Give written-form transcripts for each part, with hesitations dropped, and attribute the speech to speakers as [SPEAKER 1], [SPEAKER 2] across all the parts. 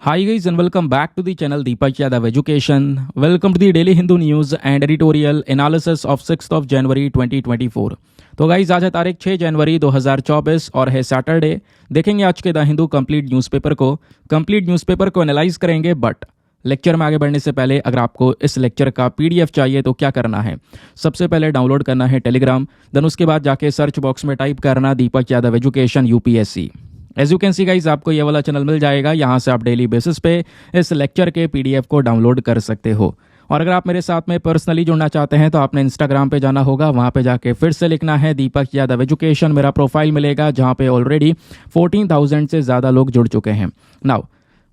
[SPEAKER 1] Hi guys and welcome back to the channel Deepak Yadav Education. Welcome to the Daily Hindu News and Editorial Analysis of 6th of January 2024. तो guys आज है तारीख 6 जनवरी 2024 और है Saturday. देखेंगे आज के द हिंदू कंप्लीट न्यूज़पेपर को एनालाइज करेंगे। बट लेक्चर में आगे बढ़ने से पहले अगर आपको इस लेक्चर का पीडीएफ चाहिए तो क्या करना है, सबसे पहले डाउनलोड करना है टेलीग्राम, देन उसके बाद जाके सर्च बॉक्स में टाइप करना Deepak Yadav education UPSC. As you can see guys आपको ये वाला चैनल मिल जाएगा। यहाँ से आप डेली बेसिस पे इस लेक्चर के पीडीएफ को डाउनलोड कर सकते हो। और अगर आप मेरे साथ में पर्सनली जुड़ना चाहते हैं तो आपने इंस्टाग्राम पे जाना होगा, वहाँ पे जाके फिर से लिखना है दीपक यादव एजुकेशन। मेरा प्रोफाइल मिलेगा जहाँ पे ऑलरेडी 14,000 से ज़्यादा लोग जुड़ चुके हैं। नाउ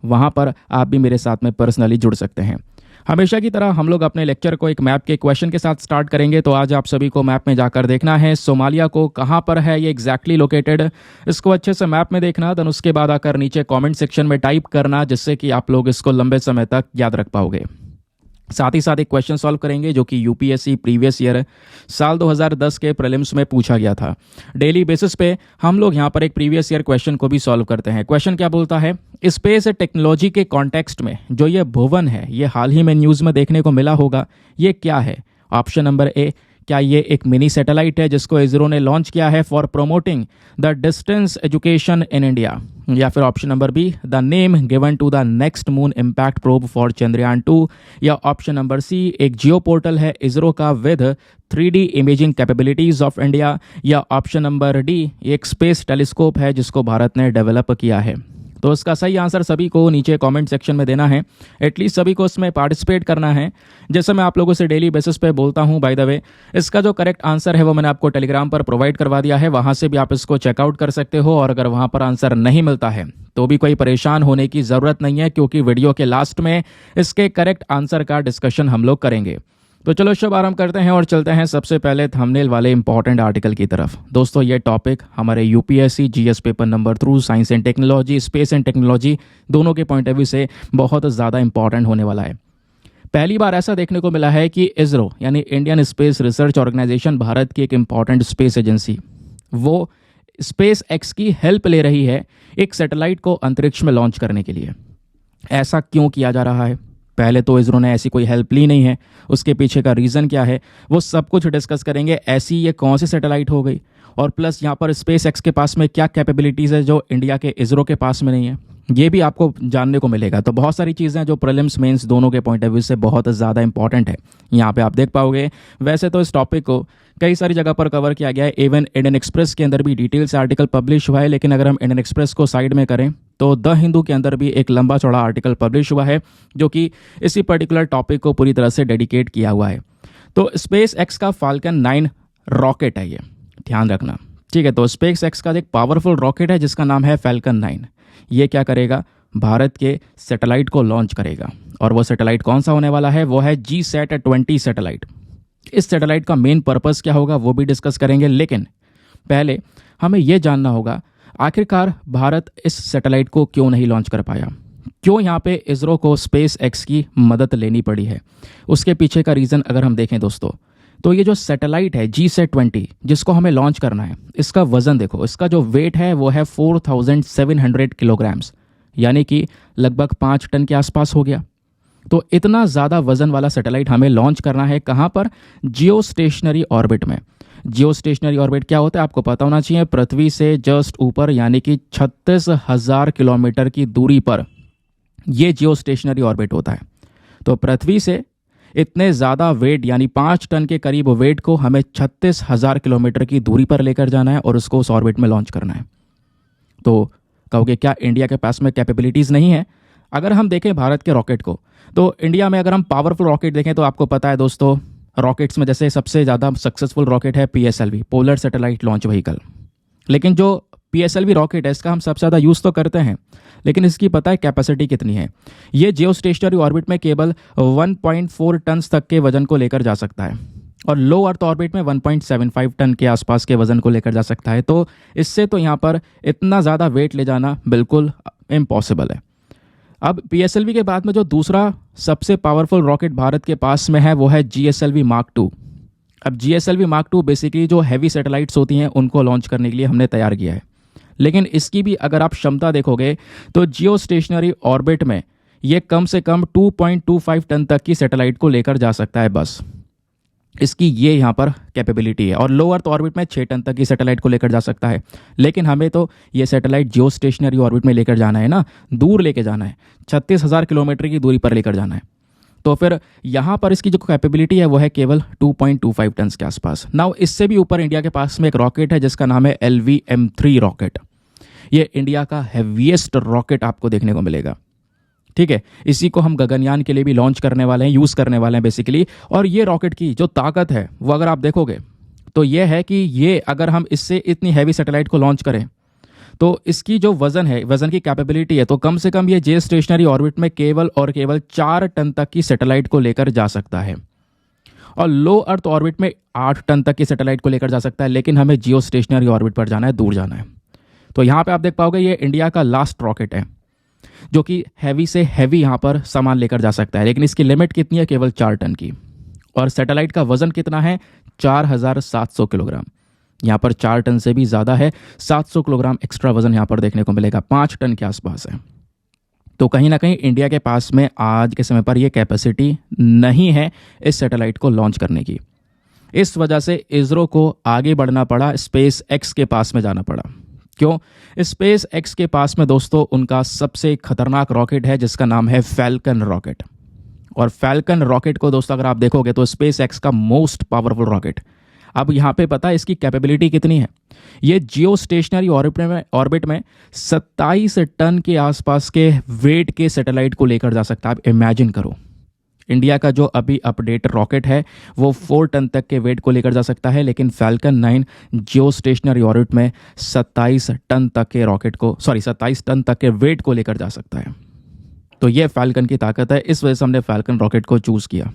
[SPEAKER 1] वहाँ पर आप भी मेरे साथ में पर्सनली जुड़ सकते हैं। हमेशा की तरह हम लोग अपने लेक्चर को एक मैप के क्वेश्चन के साथ स्टार्ट करेंगे। तो आज आप सभी को मैप में जाकर देखना है सोमालिया को कहाँ पर है ये एग्जैक्टली लोकेटेड, इसको अच्छे से मैप में देखना। देन उसके बाद आकर नीचे कमेंट सेक्शन में टाइप करना, जिससे कि आप लोग इसको लंबे समय तक याद रख पाओगे। साथ ही साथ एक क्वेश्चन सॉल्व करेंगे जो कि यूपीएससी प्रीवियस ईयर साल 2010 के प्रीलिम्स में पूछा गया था। डेली बेसिस पे हम लोग यहाँ पर एक प्रीवियस ईयर क्वेश्चन को भी सॉल्व करते हैं। क्वेश्चन क्या बोलता है, स्पेस टेक्नोलॉजी के कॉन्टेक्स्ट में जो ये भुवन है, ये हाल ही में न्यूज़ में देखने को मिला होगा, ये क्या है? ऑप्शन नंबर ए, क्या ये एक मिनी सैटेलाइट है जिसको इसरो ने लॉन्च किया है for promoting the distance education in India? या फिर option number B, the name given to the next moon impact probe for Chandrayaan 2? या ऑप्शन नंबर सी, एक जियो पोर्टल है इसरो का with 3D imaging capabilities of India? या option number D, एक space telescope है जिसको भारत ने डेवलप किया है? तो इसका सही आंसर सभी को नीचे कमेंट सेक्शन में देना है। एटलीस्ट सभी को इसमें पार्टिसिपेट करना है। जैसे मैं आप लोगों से डेली बेसिस पे बोलता हूं, बाय द वे इसका जो करेक्ट आंसर है वो मैंने आपको टेलीग्राम पर प्रोवाइड करवा दिया है, वहां से भी आप इसको चेकआउट कर सकते हो। और अगर वहां पर आंसर नहीं मिलता है तो भी कोई परेशान होने की ज़रूरत नहीं है, क्योंकि वीडियो के लास्ट में इसके करेक्ट आंसर का डिस्कशन हम लोग करेंगे। तो चलो शुभ आरंभ करते हैं और चलते हैं सबसे पहले थंबनेल वाले इंपॉर्टेंट आर्टिकल की तरफ। दोस्तों ये टॉपिक हमारे UPSC GS paper number 2 science and technology, space and technology दोनों के पॉइंट ऑफ व्यू से बहुत ज़्यादा इंपॉर्टेंट होने वाला है। पहली बार ऐसा देखने को मिला है कि इसरो यानी Indian space research organisation, Bharat की एक इंपॉर्टेंट स्पेस एजेंसी, वो स्पेस एक्स की हेल्प ले रही है एक सैटेलाइट को अंतरिक्ष में लॉन्च करने के लिए। ऐसा क्यों किया जा रहा है? पहले तो इसरो ने ऐसी कोई हेल्प ली नहीं है, उसके पीछे का रीज़न क्या है वो सब कुछ डिस्कस करेंगे। ऐसी ये कौन सी सैटेलाइट हो गई, और प्लस यहाँ पर स्पेस एक्स के पास में क्या कैपेबिलिटीज़ है जो इंडिया के इसरो के पास में नहीं है, ये भी आपको जानने को मिलेगा। तो बहुत सारी चीज़ें जो प्रीलिम्स मेंस दोनों के पॉइंट ऑफ व्यू से बहुत ज़्यादा इंपॉर्टेंट है, यहाँ पे आप देख पाओगे। वैसे तो इस टॉपिक को कई सारी जगह पर कवर किया गया है, इवन इंडियन एक्सप्रेस के अंदर भी डिटेल से आर्टिकल पब्लिश हुआ है। लेकिन अगर हम इंडियन एक्सप्रेस को साइड में करें तो द हिंदू के अंदर भी एक लंबा चौड़ा आर्टिकल पब्लिश हुआ है जो कि इसी पर्टिकुलर टॉपिक को पूरी तरह से डेडिकेट किया हुआ है। तो स्पेस एक्स का फाल्कन 9 रॉकेट है, ये ध्यान रखना, ठीक है। तो स्पेस एक्स का एक पावरफुल रॉकेट है जिसका नाम है फाल्कन 9। ये क्या करेगा, भारत के सैटेलाइट को लॉन्च करेगा। और वो सैटेलाइट कौन सा होने वाला है, वो है GSAT-20 सैटेलाइट। इस सैटेलाइट का मेन पर्पस क्या होगा वो भी डिस्कस करेंगे। लेकिन पहले हमें यह जानना होगा आखिरकार भारत इस सैटेलाइट को क्यों नहीं लॉन्च कर पाया, क्यों यहाँ पे इसरो को स्पेस एक्स की मदद लेनी पड़ी है। उसके पीछे का रीज़न अगर हम देखें दोस्तों, तो ये जो सैटेलाइट है GSAT-20 जिसको हमें लॉन्च करना है, इसका वज़न देखो, इसका जो वेट है वो है 4700 किलोग्राम्स, यानी कि लगभग 5 टन के आसपास हो गया। तो इतना ज़्यादा वजन वाला सैटेलाइट हमें लॉन्च करना है कहाँ पर? जियो स्टेशनरी ऑर्बिट में। जियो स्टेशनरी ऑर्बिट क्या होता है आपको पता होना चाहिए, पृथ्वी से जस्ट ऊपर यानी कि 36,000 किलोमीटर की दूरी पर ये जियो स्टेशनरी ऑर्बिट होता है। तो पृथ्वी से इतने ज़्यादा वेट यानी 5 टन के करीब वेट को हमें 36,000 किलोमीटर की दूरी पर लेकर जाना है और उसको उस ऑर्बिट में लॉन्च करना है। तो कहोगे क्या इंडिया के पास में कैपेबिलिटीज़ नहीं है? अगर हम देखें भारत के रॉकेट को, तो इंडिया में अगर हम पावरफुल रॉकेट देखें तो आपको पता है दोस्तों, रॉकेट्स में जैसे सबसे ज़्यादा सक्सेसफुल रॉकेट है PSLV, polar satellite launch vehicle. लेकिन जो PSLV रॉकेट है इसका हम सबसे ज़्यादा यूज़ तो करते हैं, लेकिन इसकी पता है कैपेसिटी कितनी है? ये जियो स्टेशनरी ऑर्बिट में केवल 1.4 टन तक के वजन को लेकर जा सकता है, और लो अर्थ ऑर्बिट में 1.75 टन के आसपास के वजन को लेकर जा सकता है। तो इससे तो यहाँ पर इतना ज़्यादा वेट ले जाना बिल्कुल इम्पॉसिबल है। अब PSLV के बाद में जो दूसरा सबसे पावरफुल रॉकेट भारत के पास में है वो है GSLV Mark 2। अब GSLV Mark 2 बेसिकली जो हैवी सैटेलाइट्स होती हैं उनको लॉन्च करने के लिए हमने तैयार किया है। लेकिन इसकी भी अगर आप क्षमता देखोगे तो जियो स्टेशनरी ऑर्बिट में ये कम से कम 2.25 टन तक की सैटेलाइट को लेकर जा सकता है बस। इसकी ये यहाँ पर कैपेबिलिटी है। और लो अर्थ ऑर्बिट में 6 टन तक की सैटेलाइट को लेकर जा सकता है। लेकिन हमें तो ये सैटेलाइट जियो स्टेशनरी ऑर्बिट में लेकर जाना है ना, दूर लेकर जाना है, 36,000 किलोमीटर की दूरी पर लेकर जाना है। तो फिर यहाँ पर इसकी जो कैपेबिलिटी है वो है केवल 2.25 टन के आसपास। नाउ इससे भी ऊपर इंडिया के पास में एक रॉकेट है जिसका नाम है LVM-3 रॉकेट। ये इंडिया का हैवीएस्ट रॉकेट आपको देखने को मिलेगा। ठीक है, इसी को हम गगनयान के लिए भी लॉन्च करने वाले हैं, यूज़ करने वाले हैं बेसिकली। और ये रॉकेट की जो ताकत है वो अगर आप देखोगे तो ये है कि ये अगर हम इससे इतनी हैवी सैटेलाइट को लॉन्च करें तो इसकी जो वज़न है, वज़न की कैपेबिलिटी है, तो कम से कम ये जियो स्टेशनरी ऑर्बिट में केवल और केवल 4 टन तक की सैटेलाइट को लेकर जा सकता है। और लो अर्थ ऑर्बिट में 8 टन तक की सैटेलाइट को लेकर जा सकता है। लेकिन हमें जियो स्टेशनरी ऑर्बिट पर जाना है, दूर जाना है। तो यहाँ पे आप देख पाओगे ये इंडिया का लास्ट रॉकेट है जो कि हैवी से हैवी यहाँ पर सामान लेकर जा सकता है। लेकिन इसकी लिमिट कितनी है? केवल 4 टन की। और सैटेलाइट का वज़न कितना है? 4,700 किलोग्राम। यहाँ पर 4 टन से भी ज़्यादा है, 700 किलोग्राम एक्स्ट्रा वज़न यहाँ पर देखने को मिलेगा, 5 टन के आसपास है। तो कहीं ना कहीं इंडिया के पास में आज के समय पर यह कैपेसिटी नहीं है इस सैटेलाइट को लॉन्च करने की। इस वजह से इसरो को आगे बढ़ना पड़ा, स्पेस एक्स के पास में जाना पड़ा। क्यों? स्पेस एक्स के पास में दोस्तों उनका सबसे खतरनाक रॉकेट है जिसका नाम है फैल्कन रॉकेट। और फैल्कन रॉकेट को दोस्तों अगर आप देखोगे तो स्पेस एक्स का मोस्ट पावरफुल रॉकेट। अब यहाँ पे पता है इसकी कैपेबिलिटी कितनी है? ये जियो स्टेशनरी ऑर्बिट में 27 टन के आसपास के वेट के सैटेलाइट को लेकर जा सकता है। आप इमेजिन करो, इंडिया का जो अभी अपडेट रॉकेट है वो 4 टन तक के वेट को लेकर जा सकता है, लेकिन फैल्कन 9 जियो स्टेशनरी ऑर्बिट में 27 टन तक के वेट को लेकर जा सकता है। तो ये फैल्कन की ताकत है, इस वजह से हमने फैल्कन रॉकेट को चूज़ किया।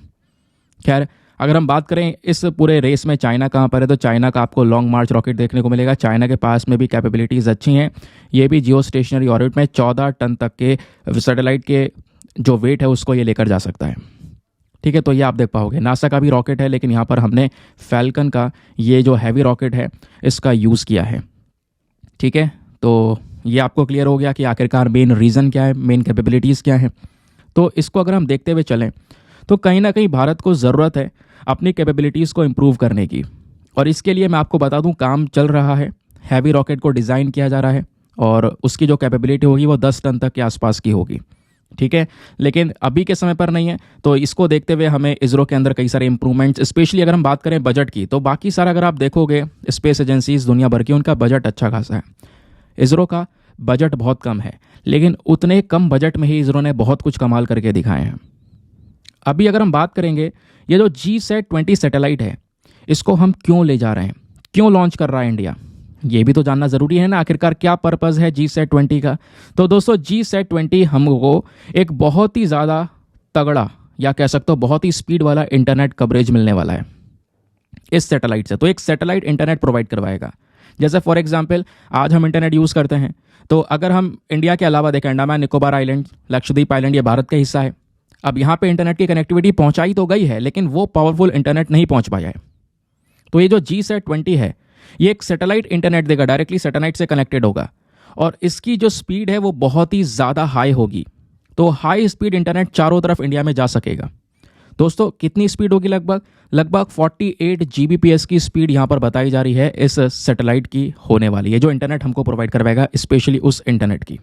[SPEAKER 1] खैर, अगर हम बात करें इस पूरे रेस में चाइना कहाँ पर है, तो चाइना का आपको लॉन्ग मार्च रॉकेट देखने को मिलेगा। चाइना के पास में भी कैपेबिलिटीज़ अच्छी हैं। ये भी जियो स्टेशनरी ऑर्बिट में 14 टन तक के सैटेलाइट के जो वेट है उसको ये लेकर जा सकता है। ठीक है, तो ये आप देख पाओगे। नासा का भी रॉकेट है, लेकिन यहाँ पर हमने फैल्कन का ये जो हैवी रॉकेट है इसका यूज़ किया है। ठीक है, तो ये आपको क्लियर हो गया कि आखिरकार मेन रीज़न क्या है, मेन कैपेबिलिटीज़ क्या है। तो इसको अगर हम देखते हुए चलें तो कहीं ना कहीं भारत को ज़रूरत है अपनी कैपेबिलिटीज़ को इम्प्रूव करने की। और इसके लिए मैं आपको बता दूं, काम चल रहा है, हैवी रॉकेट को डिज़ाइन किया जा रहा है और उसकी जो कैपेबिलिटी होगी वो 10 टन तक के आसपास की होगी। ठीक है, लेकिन अभी के समय पर नहीं है। तो इसको देखते हुए हमें इसरो के अंदर कई सारे इंप्रूवमेंट्स, स्पेशली अगर हम बात करें बजट की, तो बाकी सारा अगर आप देखोगे स्पेस एजेंसीज दुनिया भर की, उनका बजट अच्छा खासा है। इसरो का बजट बहुत कम है, लेकिन उतने कम बजट में ही इसरो ने बहुत कुछ कमाल करके दिखाए हैं। अभी अगर हम बात करेंगे, ये जो GSAT-20 सैटेलाइट है इसको हम क्यों ले जा रहे हैं, क्यों लॉन्च कर रहा है इंडिया, ये भी तो जानना ज़रूरी है ना। आखिरकार क्या पर्पज़ है GSAT-20 का? तो दोस्तों GSAT-20 हमको एक बहुत ही ज़्यादा तगड़ा, या कह सकते हो बहुत ही स्पीड वाला इंटरनेट कवरेज मिलने वाला है इस सैटेलाइट से। तो एक सैटेलाइट इंटरनेट प्रोवाइड करवाएगा। जैसे फॉर एग्जांपल आज हम इंटरनेट यूज़ करते हैं, तो अगर हम इंडिया के अलावा देखें, अंडमान निकोबार आइलैंड, लक्षद्वीप आइलैंड, ये भारत का हिस्सा है। अब यहाँ पे इंटरनेट की कनेक्टिविटी पहुँचाई तो गई है, लेकिन वो पावरफुल इंटरनेट नहीं पहुँच पाया है। तो ये जो GSAT-20 है ये एक सैटेलाइट इंटरनेट देगा, डायरेक्टली सैटेलाइट से कनेक्टेड होगा और इसकी जो स्पीड है वो बहुत ही ज़्यादा हाई होगी। तो हाई स्पीड इंटरनेट चारों तरफ इंडिया में जा सकेगा। दोस्तों कितनी स्पीड होगी? लगभग 48 Gbps की स्पीड यहाँ पर बताई जा रही है इस सैटेलाइट की होने वाली है, जो इंटरनेट हमको प्रोवाइड करवाएगा, स्पेशली उस इंटरनेट की।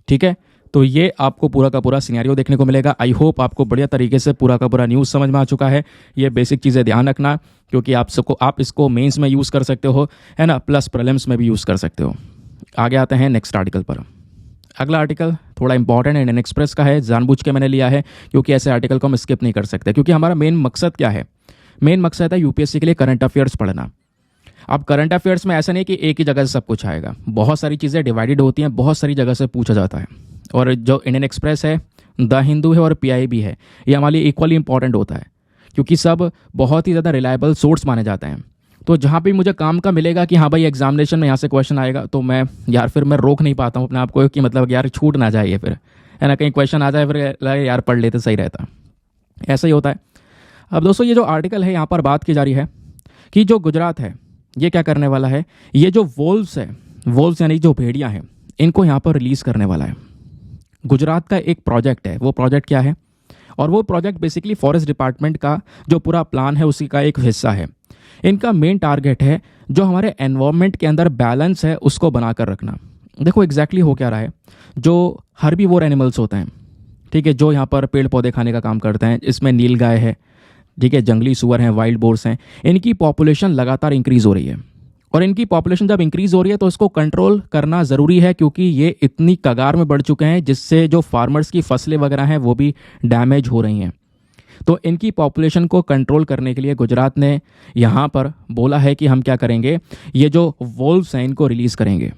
[SPEAKER 1] ठीक है, तो ये आपको पूरा का पूरा सिनेरियो देखने को मिलेगा। आई होप आपको बढ़िया तरीके से पूरा का पूरा न्यूज़ समझ में आ चुका है। ये बेसिक चीज़ें ध्यान रखना, क्योंकि आप इसको मेंस में यूज़ कर सकते हो, है ना, प्लस प्रीलिम्स में भी यूज़ कर सकते हो। आगे आते हैं नेक्स्ट आर्टिकल पर। अगला आर्टिकल थोड़ा इंपॉर्टेंट है, इंडियन एक्सप्रेस का है, जानबूझ के मैंने लिया है क्योंकि ऐसे आर्टिकल को हम स्किप नहीं कर सकते। क्योंकि हमारा मेन मकसद क्या है? मेन मकसद है UPSC के लिए करंट अफेयर्स पढ़ना। अब करंट अफेयर्स में ऐसा नहीं कि एक ही जगह से सब कुछ आएगा, बहुत सारी चीज़ें डिवाइडेड होती हैं, बहुत सारी जगह से पूछा जाता है। और जो इंडियन एक्सप्रेस है, द हिंदू है और PIB है, ये हमारे लिए इक्वली इंपॉर्टेंट होता है, क्योंकि सब बहुत ही ज़्यादा रिलायबल सोर्स माने जाते हैं। तो जहाँ भी मुझे काम का मिलेगा कि हाँ भाई एग्जामिनेशन में यहाँ से क्वेश्चन आएगा, तो फिर मैं रोक नहीं पाता हूँ अपने आप को कि मतलब यार छूट ना जाए, फिर है ना, कहीं क्वेश्चन आ जाए फिर लगे यार पढ़ लेते सही रहता, ऐसा ही होता है। अब दोस्तों ये जो आर्टिकल है यहाँ पर बात की जा रही है कि जो गुजरात है ये क्या करने वाला है, ये जो वोल्व्स है, वोल्व्स यानी जो भेड़िया हैं, इनको यहाँ पर रिलीज़ करने वाला है। गुजरात का एक प्रोजेक्ट है। वो प्रोजेक्ट क्या है? और वो प्रोजेक्ट बेसिकली फॉरेस्ट डिपार्टमेंट का जो पूरा प्लान है उसी का एक हिस्सा है। इनका मेन टारगेट है जो हमारे एनवायरनमेंट के अंदर बैलेंस है उसको बनाकर रखना। देखो एग्जैक्टली हो क्या रहा है, जो हर्बीवोर एनिमल्स होते हैं, ठीक है, जो यहाँ पर पेड़ पौधे खाने का काम करते हैं, इसमें नील गाय है, ठीक है, जंगली सुअर हैं, वाइल्ड बोर्स हैं, इनकी पॉपुलेशन लगातार इंक्रीज़ हो रही है। और इनकी पॉपुलेशन जब इंक्रीज़ हो रही है तो इसको कंट्रोल करना ज़रूरी है, क्योंकि ये इतनी कगार में बढ़ चुके हैं जिससे जो फार्मर्स की फसलें वगैरह हैं वो भी डैमेज हो रही हैं। तो इनकी पॉपुलेशन को कंट्रोल करने के लिए गुजरात ने यहाँ पर बोला है कि हम क्या करेंगे, ये जो वोल्व्स हैं इनको रिलीज़ करेंगे।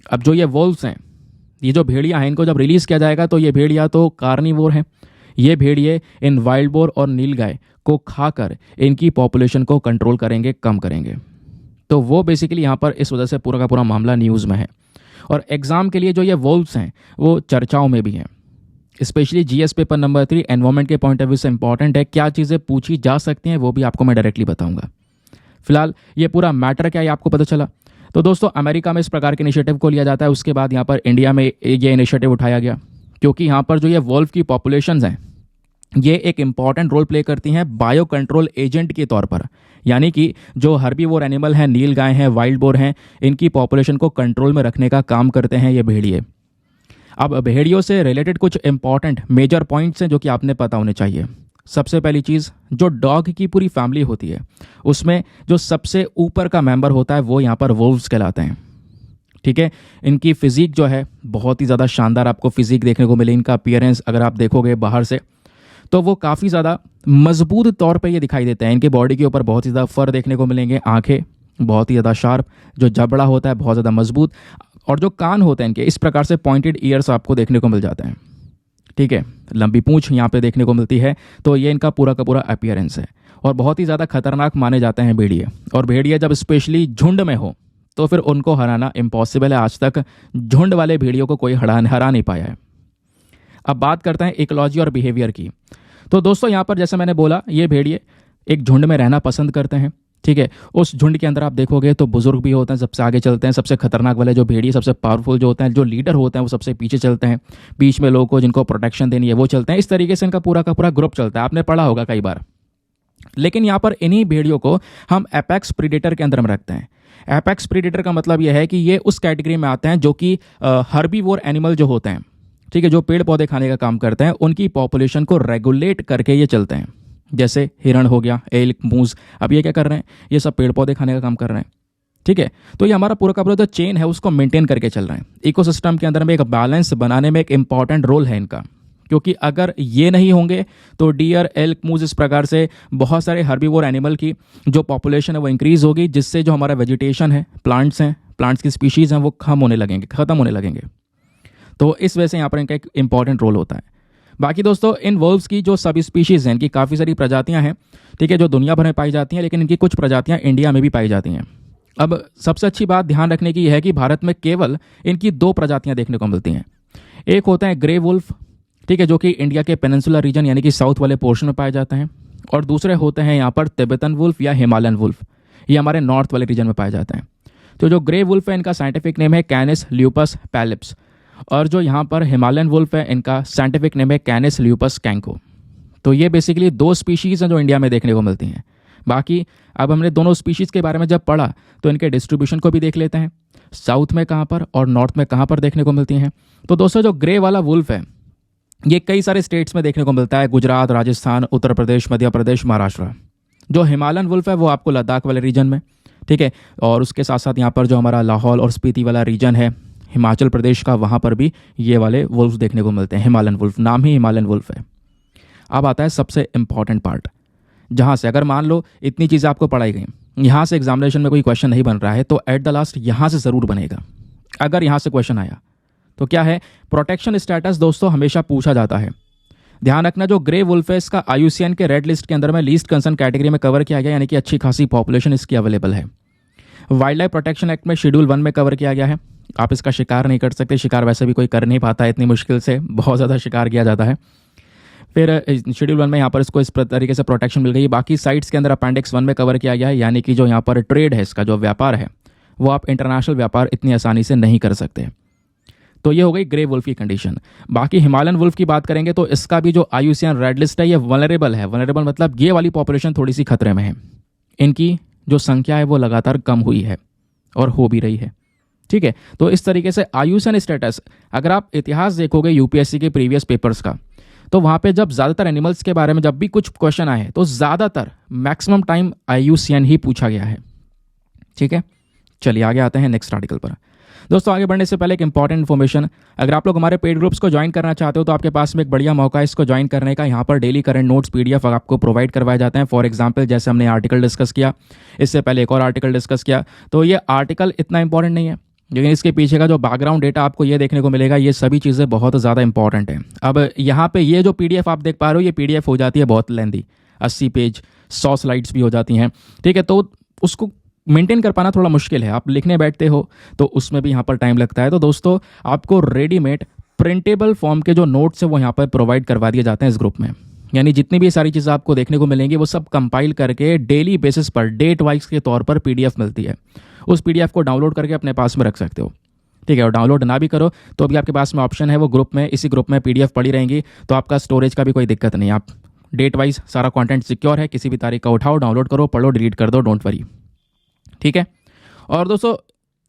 [SPEAKER 1] अब जो ये वोल्व्स हैं, ये जो भेड़िया हैं, इनको जब रिलीज़ किया जाएगा तो ये भेड़िया तो कार्निवोर हैं। ये भेड़िए इन वाइल्ड बोर और नीलगाय को खाकर इनकी पॉपुलेशन को कंट्रोल करेंगे, कम करेंगे। तो वो बेसिकली यहाँ पर इस वजह से पूरा का पूरा मामला न्यूज़ में है। और एग्ज़ाम के लिए जो ये वोल्व्स हैं वो चर्चाओं में भी हैं। Specially GS paper number 3 environment के पॉइंट ऑफ व्यू से इंपॉर्टेंट है। क्या चीज़ें पूछी जा सकती हैं वो भी आपको मैं डायरेक्टली बताऊंगा। फिलहाल ये पूरा मैटर क्या है आपको पता चला। तो दोस्तों अमेरिका में इस प्रकार के इनिशिएटिव को लिया जाता है, उसके बाद यहाँ पर इंडिया में ये इनिशिएटिव उठाया गया, क्योंकि यहाँ पर जो ये वोल्व की पॉपुलेशंस हैं ये एक इंपॉर्टेंट रोल प्ले करती हैं बायो कंट्रोल एजेंट के तौर पर। यानी कि जो हर्बीवोर एनिमल हैं, नील गाय हैं, वाइल्ड बोर हैं, इनकी पॉपुलेशन को कंट्रोल में रखने का काम करते हैं ये भेड़िए। अब भेड़ियों से रिलेटेड कुछ इंपॉर्टेंट मेजर पॉइंट्स हैं जो कि आपने पता होने चाहिए। सबसे पहली चीज़, जो डॉग की पूरी फैमिली होती है उसमें जो सबसे ऊपर का मेंबर होता है वो यहाँ पर वोल्व्स कहलाते हैं। ठीक है, इनकी फिजिक जो है बहुत ही ज़्यादा शानदार आपको फिजिक देखने को मिले। इनका अपीयरेंस अगर आप देखोगे बाहर से तो वो काफ़ी ज़्यादा मजबूत तौर पे ये दिखाई देते हैं। इनके बॉडी के ऊपर बहुत ही ज़्यादा फर देखने को मिलेंगे, आंखें बहुत ही ज़्यादा शार्प, जो जबड़ा होता है बहुत ज़्यादा मजबूत, और जो कान होते हैं इनके इस प्रकार से पॉइंटेड ईयर्स आपको देखने को मिल जाते हैं। ठीक है, लंबी पूंछ यहाँ पे देखने को मिलती है। तो ये इनका पूरा का पूरा अपीयरेंस है और बहुत ही ज़्यादा खतरनाक माने जाते हैं भेड़िए। और भेड़िए जब स्पेशली झुंड में हो तो फिर उनको हराना इम्पॉसिबल है। आज तक झुंड वाले भेड़ियों को कोई हरा नहीं पाया है। अब बात करते हैं इकोलॉजी और बिहेवियर की। तो दोस्तों यहाँ पर जैसे मैंने बोला, ये भेड़िए एक झुंड में रहना पसंद करते हैं। ठीक है, उस झुंड के अंदर आप देखोगे तो बुजुर्ग भी होते हैं, सबसे आगे चलते हैं। सबसे खतरनाक वाले जो भेड़िए, सबसे पावरफुल जो होते हैं, जो लीडर होते हैं, वो सबसे पीछे चलते हैं। बीच में लोगों को जिनको प्रोटेक्शन देनी है वो चलते हैं। इस तरीके से इनका पूरा का पूरा ग्रुप चलता है, आपने पढ़ा होगा कई बार। लेकिन यहाँ पर इन्हीं भेड़ियों को हम एपेक्स प्रीडेटर के अंदर में रखते हैं। एपेक्स प्रीडेटर का मतलब यह है कि ये उस कैटेगरी में आते हैं जो कि हर्बीवोर एनिमल जो होते हैं, ठीक है, जो पेड़ पौधे खाने का काम करते हैं, उनकी पॉपुलेशन को रेगुलेट करके ये चलते हैं। जैसे हिरण हो गया, एल्क, मूस, अब ये क्या कर रहे हैं, ये सब पेड़ पौधे खाने का काम कर रहे हैं। ठीक है, तो ये हमारा पूरा का पूरा जो चेन है उसको मेंटेन करके चल रहे हैं। इकोसिस्टम के अंदर में एक बैलेंस बनाने में एक इंपॉर्टेंट रोल है इनका, क्योंकि अगर ये नहीं होंगे तो डियर, एल्क, मूस, इस प्रकार से बहुत सारे हर्बीवोर एनिमल की जो पॉपुलेशन है वो इंक्रीज होगी, जिससे जो हमारा वेजिटेशन है, प्लांट्स हैं, प्लांट्स की स्पीशीज़ हैं, वो खत्म होने लगेंगे। तो इस वजह से यहाँ पर इनका एक इंपॉर्टेंट रोल होता है। बाकी दोस्तों इन वोल्व्स की जो सब स्पीशीज़ हैं, इनकी काफ़ी सारी प्रजातियाँ हैं, ठीक है, जो दुनिया भर में पाई जाती हैं, लेकिन इनकी कुछ प्रजातियाँ इंडिया में भी पाई जाती हैं। अब सबसे अच्छी बात ध्यान रखने की यह है कि भारत में केवल इनकी 2 प्रजातियाँ देखने को मिलती हैं। एक होता है ग्रे वुल्फ, ठीक है, जो कि इंडिया के पेनिनसुलर रीजन यानी कि साउथ वाले पोर्शन में पाए जाते हैं, और दूसरे होते हैं यहाँ पर तिब्बतन वुल्फ या हिमालयन वुल्फ, ये हमारे नॉर्थ वाले रीजन में पाए जाते हैं। तो जो ग्रे वुल्फ है इनका साइंटिफिक नेम है कैनिस ल्यूपस पैलिप्स, और जो यहाँ पर हिमालयन वुल्फ है इनका साइंटिफिक नेम है कैनिस ल्यूपस कैंको। तो ये बेसिकली 2 स्पीशीज़ हैं जो इंडिया में देखने को मिलती हैं। बाकी अब हमने दोनों स्पीशीज़ के बारे में जब पढ़ा तो इनके डिस्ट्रीब्यूशन को भी देख लेते हैं, साउथ में कहाँ पर और नॉर्थ में कहाँ पर देखने को मिलती हैं। तो दोस्तों जो ग्रे वाला वुल्फ है ये कई सारे स्टेट्स में देखने को मिलता है, गुजरात, राजस्थान, उत्तर प्रदेश, मध्य प्रदेश, महाराष्ट्र। जो हिमालयन वुल्फ है वो आपको लद्दाख वाले रीजन में, ठीक है, और उसके साथ साथ यहाँ पर जो हमारा लाहौल और स्पीति वाला रीजन है हिमाचल प्रदेश का, वहाँ पर भी ये वाले वुल्फ देखने को मिलते हैं। हिमालयन वुल्फ, नाम ही हिमालयन वुल्फ है। अब आता है सबसे इंपॉर्टेंट पार्ट, जहाँ से अगर मान लो इतनी चीज़ें आपको पढ़ाई गई, यहाँ से एग्जामिनेशन में कोई क्वेश्चन नहीं बन रहा है तो एट द लास्ट यहाँ से ज़रूर बनेगा। अगर यहाँ से क्वेश्चन आया तो क्या है, प्रोटेक्शन स्टेटस दोस्तों हमेशा पूछा जाता है। ध्यान रखना, जो ग्रे वुल्फ है इसका IUCN के रेड लिस्ट के अंदर में लीस्ट कंसर्न कैटेगरी में कवर किया गया, यानी कि अच्छी खासी पॉपुलेशन इसकी अवेलेबल है। वाइल्ड लाइफ प्रोटेक्शन एक्ट में शेड्यूल 1 में कवर किया गया है। आप इसका शिकार नहीं कर सकते, शिकार वैसे भी कोई कर नहीं पाता है, इतनी मुश्किल से बहुत ज़्यादा शिकार किया जाता है। फिर शेड्यूल 1 में यहाँ पर इसको इस तरीके से प्रोटेक्शन मिल गई। बाकी साइट्स के अंदर अपेंडिक्स 1 में कवर किया गया है, यानी कि जो यहाँ पर ट्रेड है, इसका जो व्यापार है वो आप इंटरनेशनल व्यापार इतनी आसानी से नहीं कर सकते। तो ये हो गई ग्रे वुल्फ की कंडीशन। बाकी हिमालयन वुल्फ की बात करेंगे तो इसका भी जो IUCN रेड लिस्ट है ये वनरेबल है। वनरेबल मतलब ये वाली पॉपुलेशन थोड़ी सी खतरे में है, इनकी जो संख्या है वो लगातार कम हुई है और हो भी रही है। ठीक है, तो इस तरीके से IUCN स्टेटस, अगर आप इतिहास देखोगे UPSC के प्रीवियस पेपर्स का, तो वहाँ पे जब ज़्यादातर एनिमल्स के बारे में जब भी कुछ क्वेश्चन आए तो ज़्यादातर मैक्सिमम टाइम IUCN ही पूछा गया है। ठीक है, चलिए आगे आते हैं नेक्स्ट आर्टिकल पर। दोस्तों आगे बढ़ने से पहले एक इंपॉर्टेंट इन्फॉर्मेशन, अगर आप लोग हमारे पेड ग्रुप्स को ज्वाइन करना चाहते हो तो आपके पास में एक बढ़िया मौका है इसको ज्वाइन करने का। यहाँ पर डेली करंट नोट्स PDF आपको प्रोवाइड करवाए जाते हैं। फॉर एग्जांपल जैसे हमने आर्टिकल डिस्कस किया, इससे पहले एक और आर्टिकल डिस्कस किया, तो ये आर्टिकल इतना इंपॉर्टेंट नहीं है, लेकिन इसके पीछे का जो बैकग्राउंड डेटा आपको ये देखने को मिलेगा, ये सभी चीज़ें बहुत ज़्यादा इंपॉर्टेंट हैं। अब यहाँ पे ये जो PDF आप देख पा रहे हो, ये PDF हो जाती है बहुत लेंदी, 80 पेज 100 स्लाइड्स भी हो जाती हैं। ठीक है, तो उसको मेंटेन कर पाना थोड़ा मुश्किल है। आप लिखने बैठते हो तो उसमें भी यहाँ पर टाइम लगता है। तो दोस्तों आपको रेडीमेड प्रिंटेबल फॉर्म के जो नोट्स है वो यहाँ पर प्रोवाइड करवा दिए जाते हैं इस ग्रुप में। यानी जितनी भी सारी चीज़ें आपको देखने को मिलेंगी वो सब कंपाइल करके डेली बेसिस पर डेट वाइज के तौर पर PDF मिलती है। उस PDF को डाउनलोड करके अपने पास में रख सकते हो। ठीक है, और डाउनलोड ना भी करो तो भी आपके पास में ऑप्शन है, वो ग्रुप में, इसी ग्रुप में PDF पड़ी रहेंगी, तो आपका स्टोरेज का भी कोई दिक्कत नहीं। आप डेट वाइज सारा कंटेंट सिक्योर है, किसी भी तारीख का उठाओ, डाउनलोड करो, पढ़ो, डिलीट कर दो, डोंट वरी। ठीक है, और दोस्तों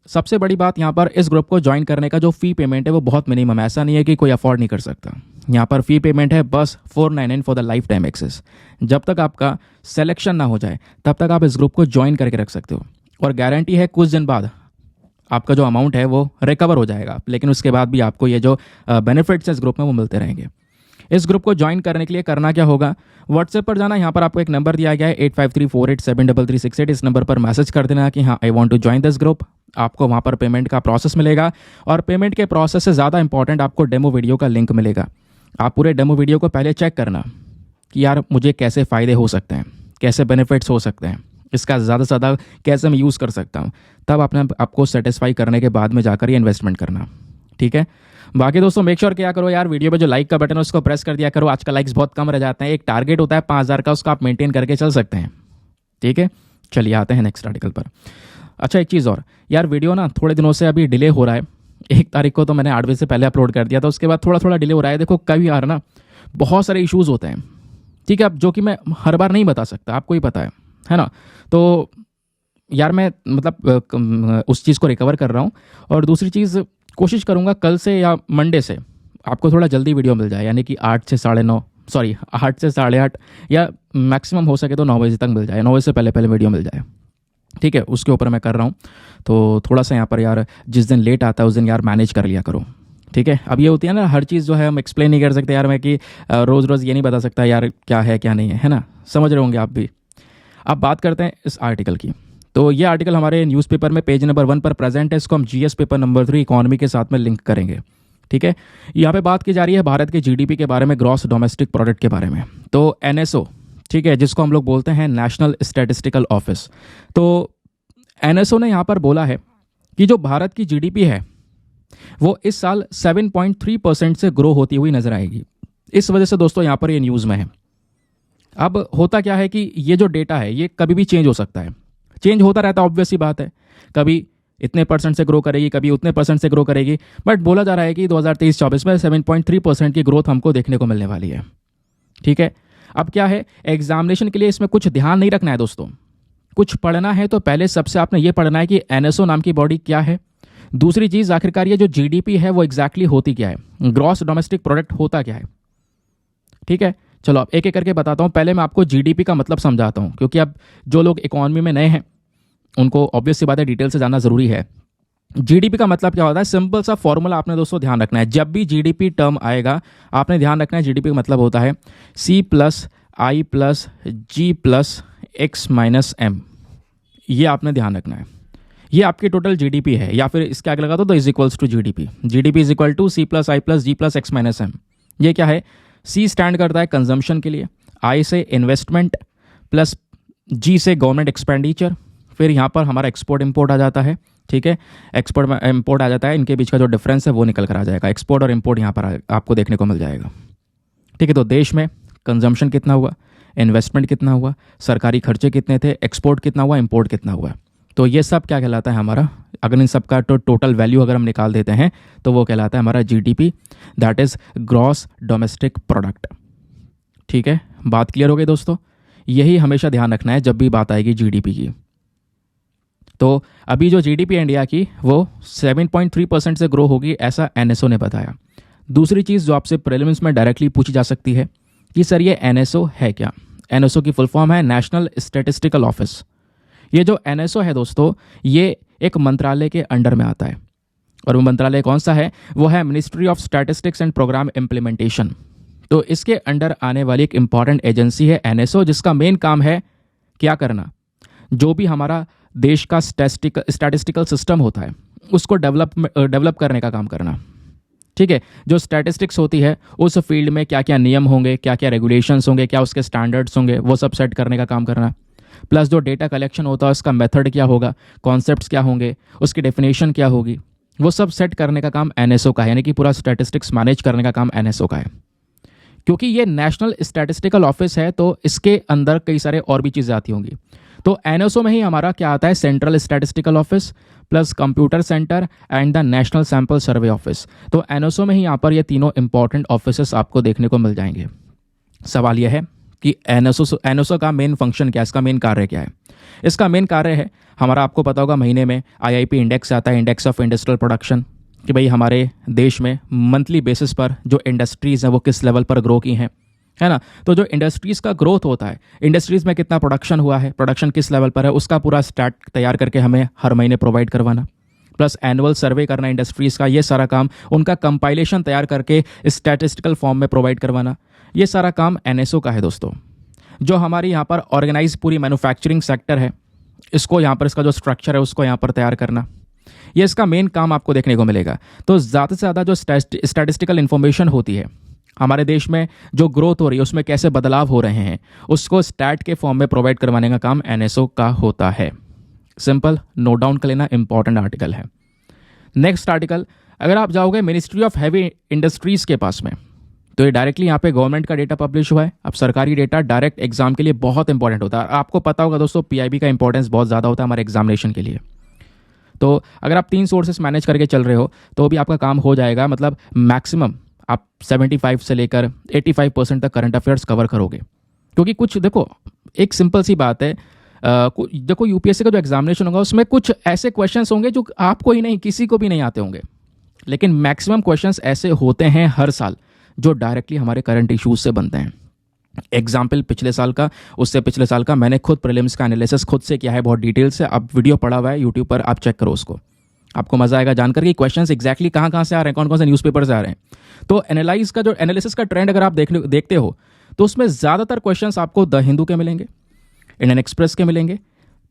[SPEAKER 1] सबसे बड़ी बात यहाँ पर, इस ग्रुप को ज्वाइन करने का जो फ़ी पेमेंट है वो बहुत मिनिमम है। ऐसा नहीं है कि कोई अफोर्ड नहीं कर सकता। यहाँ पर फ़ी पेमेंट है बस 499 for the lifetime access. जब तक आपका सिलेक्शन ना हो जाए तब तक आप इस ग्रुप को ज्वाइन करके रख सकते हो, और गारंटी है कुछ दिन बाद आपका जो अमाउंट है वो रिकवर हो जाएगा, लेकिन उसके बाद भी आपको ये जो बेनिफिट्स हैं इस ग्रुप में वो मिलते रहेंगे। इस ग्रुप को ज्वाइन करने के लिए करना क्या होगा, व्हाट्सएप पर जाना, यहाँ पर आपको एक नंबर दिया गया है 8534873368। इस नंबर पर मैसेज कर देना कि हाँ I want to join this group. आपको वहाँ पर पेमेंट का प्रोसेस मिलेगा, और पेमेंट के प्रोसेस से ज़्यादा इंपॉर्टेंट आपको डेमो वीडियो का लिंक मिलेगा। आप पूरे डेमो वीडियो को पहले चेक करना कि यार मुझे कैसे फ़ायदे हो सकते हैं, कैसे बेनिफिट्स हो सकते हैं, इसका ज़्यादा से ज़्यादा कैसे मैं यूज़ कर सकता हूँ, तब आपको सेटिस्फाई करने के बाद में जाकर ये इन्वेस्टमेंट करना। ठीक है, बाकी दोस्तों मेक श्योर क्या करो यार, वीडियो पे जो लाइक का बटन है उसको प्रेस कर दिया करो। आजकल लाइक्स बहुत कम रह जाते हैं, एक टारगेट होता है 5000 का, उसको आप मेंटेन करके चल सकते हैं। ठीक है, चलिए आते हैं नेक्स्ट आर्टिकल पर। अच्छा एक चीज़ और यार, वीडियो ना थोड़े दिनों से अभी डिले हो रहा है। 1 तारीख को तो मैंने 8 बजे से पहले अपलोड कर दिया था, उसके बाद थोड़ा थोड़ा डिले हो रहा है। देखो कभी यार ना बहुत सारे इशूज़ होते हैं, ठीक है, अब जो कि मैं हर बार नहीं बता सकता, आपको ही पता है ना। तो यार मैं मतलब उस चीज़ को रिकवर कर रहा हूँ, और दूसरी चीज़ कोशिश करूँगा कल से या मंडे से आपको थोड़ा जल्दी वीडियो मिल जाए, यानी कि 8 से 8:30 या मैक्सिमम हो सके तो 9 बजे तक मिल जाए, 9 बजे से पहले पहले वीडियो मिल जाए। ठीक है, उसके ऊपर मैं कर रहा हूँ। तो थोड़ा सा यहाँ पर यार जिस दिन लेट आता है उस दिन यार मैनेज कर लिया करो। ठीक है, अब ये होती है ना हर चीज़ जो है हम एक्सप्लेन नहीं कर सकते यार, मैं कि रोज़ रोज़ ये नहीं बता सकता यार क्या है क्या नहीं है ना, समझ रहे होंगे आप भी। अब बात करते हैं इस आर्टिकल की। तो ये आर्टिकल हमारे न्यूज़पेपर में पेज नंबर 1 पर प्रेजेंट है। इसको हम GS पेपर नंबर 3 इकोनॉमी के साथ में लिंक करेंगे। ठीक है, यहाँ पे बात की जा रही है भारत के GDP के बारे में, ग्रॉस डोमेस्टिक प्रोडक्ट के बारे में। तो NSO, ठीक है, जिसको हम लोग बोलते हैं नेशनल स्टैटिस्टिकल ऑफिस, तो NSO ने यहाँ पर बोला है कि जो भारत की GDP है वो इस साल 7.3% से ग्रो होती हुई नजर आएगी। इस वजह से दोस्तों यहाँ पर ये न्यूज़ में है। अब होता क्या है कि ये जो डेटा है ये कभी भी चेंज हो सकता है, चेंज होता रहता है, ऑब्वियस सी बात है। कभी इतने % से ग्रो करेगी, कभी उतने % से ग्रो करेगी, बट बोला जा रहा है कि 2023-24 में 7.3% की ग्रोथ हमको देखने को मिलने वाली है। ठीक है, अब क्या है, एग्जामिनेशन के लिए इसमें कुछ ध्यान नहीं रखना है दोस्तों, कुछ पढ़ना है तो पहले सबसे आपने ये पढ़ना है कि NSO नाम की बॉडी क्या है। दूसरी चीज़ आखिरकार ये जो GDP है वो एग्जैक्टली होती क्या है, ग्रॉस डोमेस्टिक प्रोडक्ट होता क्या है। ठीक है, चलो अब एक एक करके बताता हूँ। पहले मैं आपको GDP का मतलब समझाता हूँ, क्योंकि अब जो लोग इकोनॉमी में नए हैं उनको ऑब्वियस सी बात है डिटेल से जानना ज़रूरी है। GDP का मतलब क्या होता है, सिंपल सा फॉर्मूला आपने दोस्तों ध्यान रखना है। जब भी GDP टर्म आएगा आपने ध्यान रखना है, GDP का मतलब होता है C+I+G+X-M। ये आपने ध्यान रखना है, ये आपकी टोटल GDP है, या फिर इसके आगे लगा दो तो is equals to GDP। GDP is equal to C+I+G+X-M। ये क्या है, C स्टैंड करता है कंजम्पशन के लिए, I से इन्वेस्टमेंट, प्लस G से गवर्नमेंट एक्सपेंडिचर, फिर यहाँ पर हमारा एक्सपोर्ट इंपोर्ट आ जाता है। ठीक है, एक्सपोर्ट इंपोर्ट आ जाता है, इनके बीच का जो डिफरेंस है वो निकल कर आ जाएगा। एक्सपोर्ट और इंपोर्ट यहाँ पर आपको देखने को मिल जाएगा। ठीक है, तो देश में कंजम्पशन कितना हुआ, इन्वेस्टमेंट कितना हुआ, सरकारी खर्चे कितने थे, एक्सपोर्ट कितना हुआ, इंपोर्ट कितना हुआ। तो ये सब क्या कहलाता है हमारा, अगर इन सब का तो टोटल वैल्यू अगर हम निकाल देते हैं तो वो कहलाता है हमारा GDP, that is gross domestic product. ठीक है, बात क्लियर हो गई दोस्तों। यही हमेशा ध्यान रखना है जब भी बात आएगी जीडीपी की। तो अभी जो जीडीपी इंडिया की वो 7.3% से ग्रो होगी, ऐसा एनएसओ ने बताया। दूसरी चीज़ जो आपसे प्रीलिम्स में डायरेक्टली पूछी जा सकती है कि सर ये एनएसओ है क्या। एनएसओ की फुल फॉर्म है नेशनल स्टैटिस्टिकल ऑफिस। ये जो एनएसओ है दोस्तों, ये एक मंत्रालय के अंडर में आता है, और वो मंत्रालय कौन सा है, वो है ministry of statistics and programme implementation. तो इसके अंडर आने वाली एक इंपॉर्टेंट एजेंसी है एनएसओ, जिसका मेन काम है क्या करना, जो भी हमारा देश का स्टैटिस्टिकल सिस्टम होता है उसको डेवलप करने का काम करना। ठीक है, जो स्टैटिस्टिक्स होती है उस फील्ड में क्या क्या नियम होंगे, क्या क्या रेगुलेशंस होंगे, क्या उसके स्टैंडर्ड्स होंगे, वो सब सेट करने का काम करना। प्लस जो डेटा कलेक्शन होता है उसका मेथड क्या होगा, कॉन्सेप्ट्स क्या होंगे, उसकी डेफिनेशन क्या होगी, वो सब सेट करने का काम एनएसओ का है। यानी कि पूरा स्टैटिस्टिक्स मैनेज करने का काम एनएसओ का है। क्योंकि ये नेशनल स्टैटिस्टिकल ऑफिस है तो इसके अंदर कई सारे और भी चीज़ें आती होंगी। तो एनएसओ में ही हमारा क्या आता है, central statistical office plus computer centre and the national sample survey office. तो एनएसओ में ही यहाँ पर ये तीनों इंपॉर्टेंट ऑफिस आपको देखने को मिल जाएंगे। सवाल यह है कि एनएसओ का मेन फंक्शन क्या है, इसका मेन कार्य क्या है। इसका मेन कार्य है हमारा, आपको पता होगा महीने में आईआईपी इंडेक्स आता है, इंडेक्स ऑफ इंडस्ट्रियल प्रोडक्शन, कि भाई हमारे देश में मंथली बेसिस पर जो इंडस्ट्रीज़ हैं वो किस लेवल पर ग्रो की हैं, है ना। तो जो इंडस्ट्रीज़ का ग्रोथ होता है, इंडस्ट्रीज़ में कितना प्रोडक्शन हुआ है, प्रोडक्शन किस लेवल पर है, उसका पूरा स्टैट तैयार करके हमें हर महीने प्रोवाइड करवाना, प्लस एनुअल सर्वे करना इंडस्ट्रीज़ का, ये सारा काम उनका कंपाइलेशन तैयार करके स्टैटिस्टिकल फॉर्म में प्रोवाइड करवाना, ये सारा काम एनएसओ का है दोस्तों। जो हमारी यहाँ पर ऑर्गेनाइज पूरी मैन्युफैक्चरिंग सेक्टर है, इसको यहाँ पर इसका जो स्ट्रक्चर है उसको यहाँ पर तैयार करना, ये इसका मेन काम आपको देखने को मिलेगा। तो ज़्यादा से ज़्यादा जो स्टैटिस्टिकल इन्फॉर्मेशन होती है हमारे देश में, जो ग्रोथ हो रही है उसमें कैसे बदलाव हो रहे हैं, उसको स्टैट के फॉर्म में प्रोवाइड करवाने का काम एनएसओ का होता है। सिंपल, नोट डाउन कर लेना, इंपॉर्टेंट आर्टिकल है। नेक्स्ट आर्टिकल, अगर आप जाओगे मिनिस्ट्री ऑफ हैवी इंडस्ट्रीज़ के पास में, तो ये डायरेक्टली यहाँ पे गवर्नमेंट का डेटा पब्लिश हुआ है। अब सरकारी डेटा डायरेक्ट एग्जाम के लिए बहुत इंपॉर्टेंट होता है। आपको पता होगा दोस्तों, पीआईबी का इंपॉर्टेंस बहुत ज़्यादा होता है हमारे एग्जामिनेशन के लिए। तो अगर आप 3 सोर्सेस मैनेज करके चल रहे हो तो भी आपका काम हो जाएगा। मतलब मैक्सिमम आप 75 से लेकर 85% तक करंट अफेयर्स कवर करोगे। क्योंकि कुछ देखो, एक सिंपल सी बात है, देखो यूपीएससी का जो एग्जामिनेशन होगा उसमें कुछ ऐसे क्वेश्चंस होंगे जो आपको ही नहीं, किसी को भी नहीं आते होंगे, लेकिन मैक्सिमम क्वेश्चंस ऐसे होते हैं हर साल जो डायरेक्टली हमारे करंट इश्यूज से बनते हैं। एग्जाम्पल पिछले साल का, उससे पिछले साल का, मैंने खुद प्रीलिम्स का एनालिसिस खुद से किया है बहुत डिटेल से। अब वीडियो पड़ा हुआ है यूट्यूब पर, आप चेक करो उसको, आपको मजा आएगा जानकर कि क्वेश्चंस एग्जैक्टली कहाँ से आ रहे हैं, कौन कौन से न्यूज़पेपर से आ रहे हैं। तो एनालाइज का जो एनालिसिस का ट्रेंड अगर आप देखते हो तो उसमें ज़्यादातर क्वेश्चंस आपको द हिंदू के मिलेंगे, इंडियन एक्सप्रेस के मिलेंगे,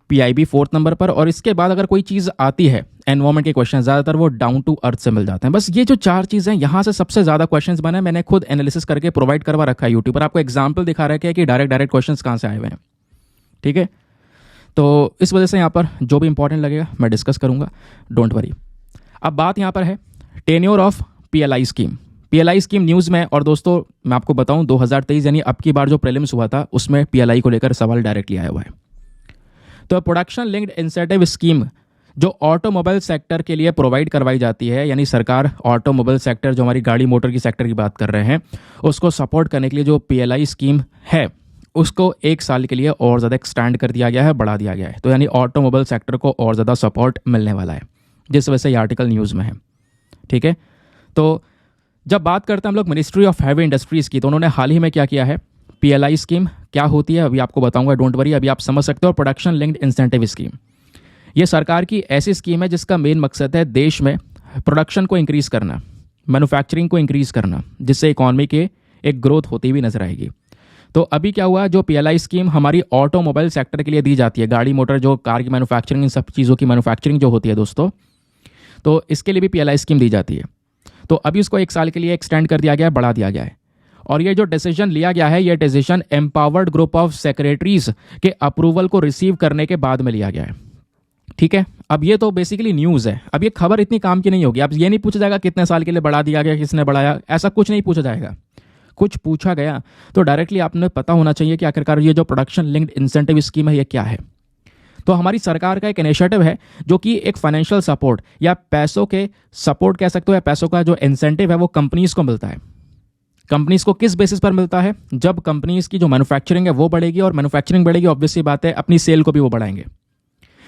[SPEAKER 1] पीआईबी 4th नंबर पर, और इसके बाद अगर कोई चीज़ आती है एनवायरमेंट के क्वेश्चन, ज़्यादातर वो डाउन टू अर्थ से मिल जाते हैं। बस ये जो 4 चीज़ें हैं, यहाँ से सबसे ज़्यादा क्वेश्चंस बने हैं। मैंने खुद एनालिसिस करके प्रोवाइड करवा रखा है यूट्यूब पर, आपको एग्जाम्पल दिखा रखा है कि डायरेक्ट क्वेश्चंस कहाँ से आए हुए हैं। ठीक है, तो इस वजह से यहाँ पर जो भी इंपॉर्टेंट लगेगा मैं डिस्कस करूँगा, डोंट वरी। अब बात यहाँ पर है tenure of PLI scheme. PLI scheme news में, और दोस्तों मैं आपको बताऊँ 2023 यानी अब की बार जो प्रीलिम्स हुआ था उसमें पीएलआई को लेकर सवाल डायरेक्टली आया हुआ है। तो प्रोडक्शन लिंक्ड इंसेंटिव स्कीम जो ऑटोमोबाइल सेक्टर के लिए प्रोवाइड करवाई जाती है, यानी सरकार ऑटोमोबाइल सेक्टर, जो हमारी गाड़ी मोटर की सेक्टर की बात कर रहे हैं, उसको सपोर्ट करने के लिए जो पीएलआई स्कीम है उसको 1 साल के लिए और ज़्यादा एक्सटेंड कर दिया गया है, बढ़ा दिया गया है। तो यानी ऑटोमोबाइल सेक्टर को और ज़्यादा सपोर्ट मिलने वाला है, जिस वजह से ये आर्टिकल न्यूज़ में है। ठीक है, तो जब बात करते हैं हम लोग मिनिस्ट्री ऑफ हैवी इंडस्ट्रीज़ की, तो उन्होंने हाल ही में क्या किया है, पीएलआई स्कीम क्या होती है अभी आपको बताऊंगा, डोंट वरी, अभी आप समझ सकते हो। प्रोडक्शन लिंक्ड इंसेंटिव स्कीम, ये सरकार की ऐसी स्कीम है जिसका मेन मकसद है देश में प्रोडक्शन को इंक्रीज़ करना, मैन्युफैक्चरिंग को इंक्रीज़ करना, जिससे इकॉनमी के एक ग्रोथ होती हुई नजर आएगी। तो अभी क्या हुआ, जो पीएलआई स्कीम हमारी ऑटोमोबाइल सेक्टर के लिए दी जाती है, गाड़ी मोटर, जो कार की मैन्युफैक्चरिंग, इन सब चीज़ों की मैन्युफैक्चरिंग जो होती है दोस्तों, तो इसके लिए भी पीएलआई स्कीम दी जाती है। तो अभी उसको 1 साल के लिए एक्सटेंड कर दिया गया है, बढ़ा दिया गया है। और ये जो डिसीजन लिया गया है, ये decision empowered group of secretaries के अप्रूवल को रिसीव करने के बाद में लिया गया है। ठीक है, अब ये तो बेसिकली न्यूज़ है, अब ये खबर इतनी काम की नहीं होगी। अब ये नहीं पूछा जाएगा कितने साल के लिए बढ़ा दिया गया, किसने बढ़ाया, ऐसा कुछ नहीं पूछा जाएगा। कुछ पूछा गया तो डायरेक्टली आपने पता होना चाहिए कि आखिरकार ये जो प्रोडक्शन लिंक्ड इंसेंटिव स्कीम है ये क्या है। तो हमारी सरकार का एक इनिशिएटिव है जो कि एक फाइनेंशियल सपोर्ट या पैसों के सपोर्ट कह सकते हो, या पैसों का जो इंसेंटिव है वो कंपनीज को मिलता है। कंपनीज को किस बेसिस पर मिलता है? जब कंपनीज की जो मैन्युफैक्चरिंग है वो बढ़ेगी, और मैन्युफैक्चरिंग बढ़ेगी ऑब्वियस सी बात है अपनी सेल को भी वो बढ़ाएंगे।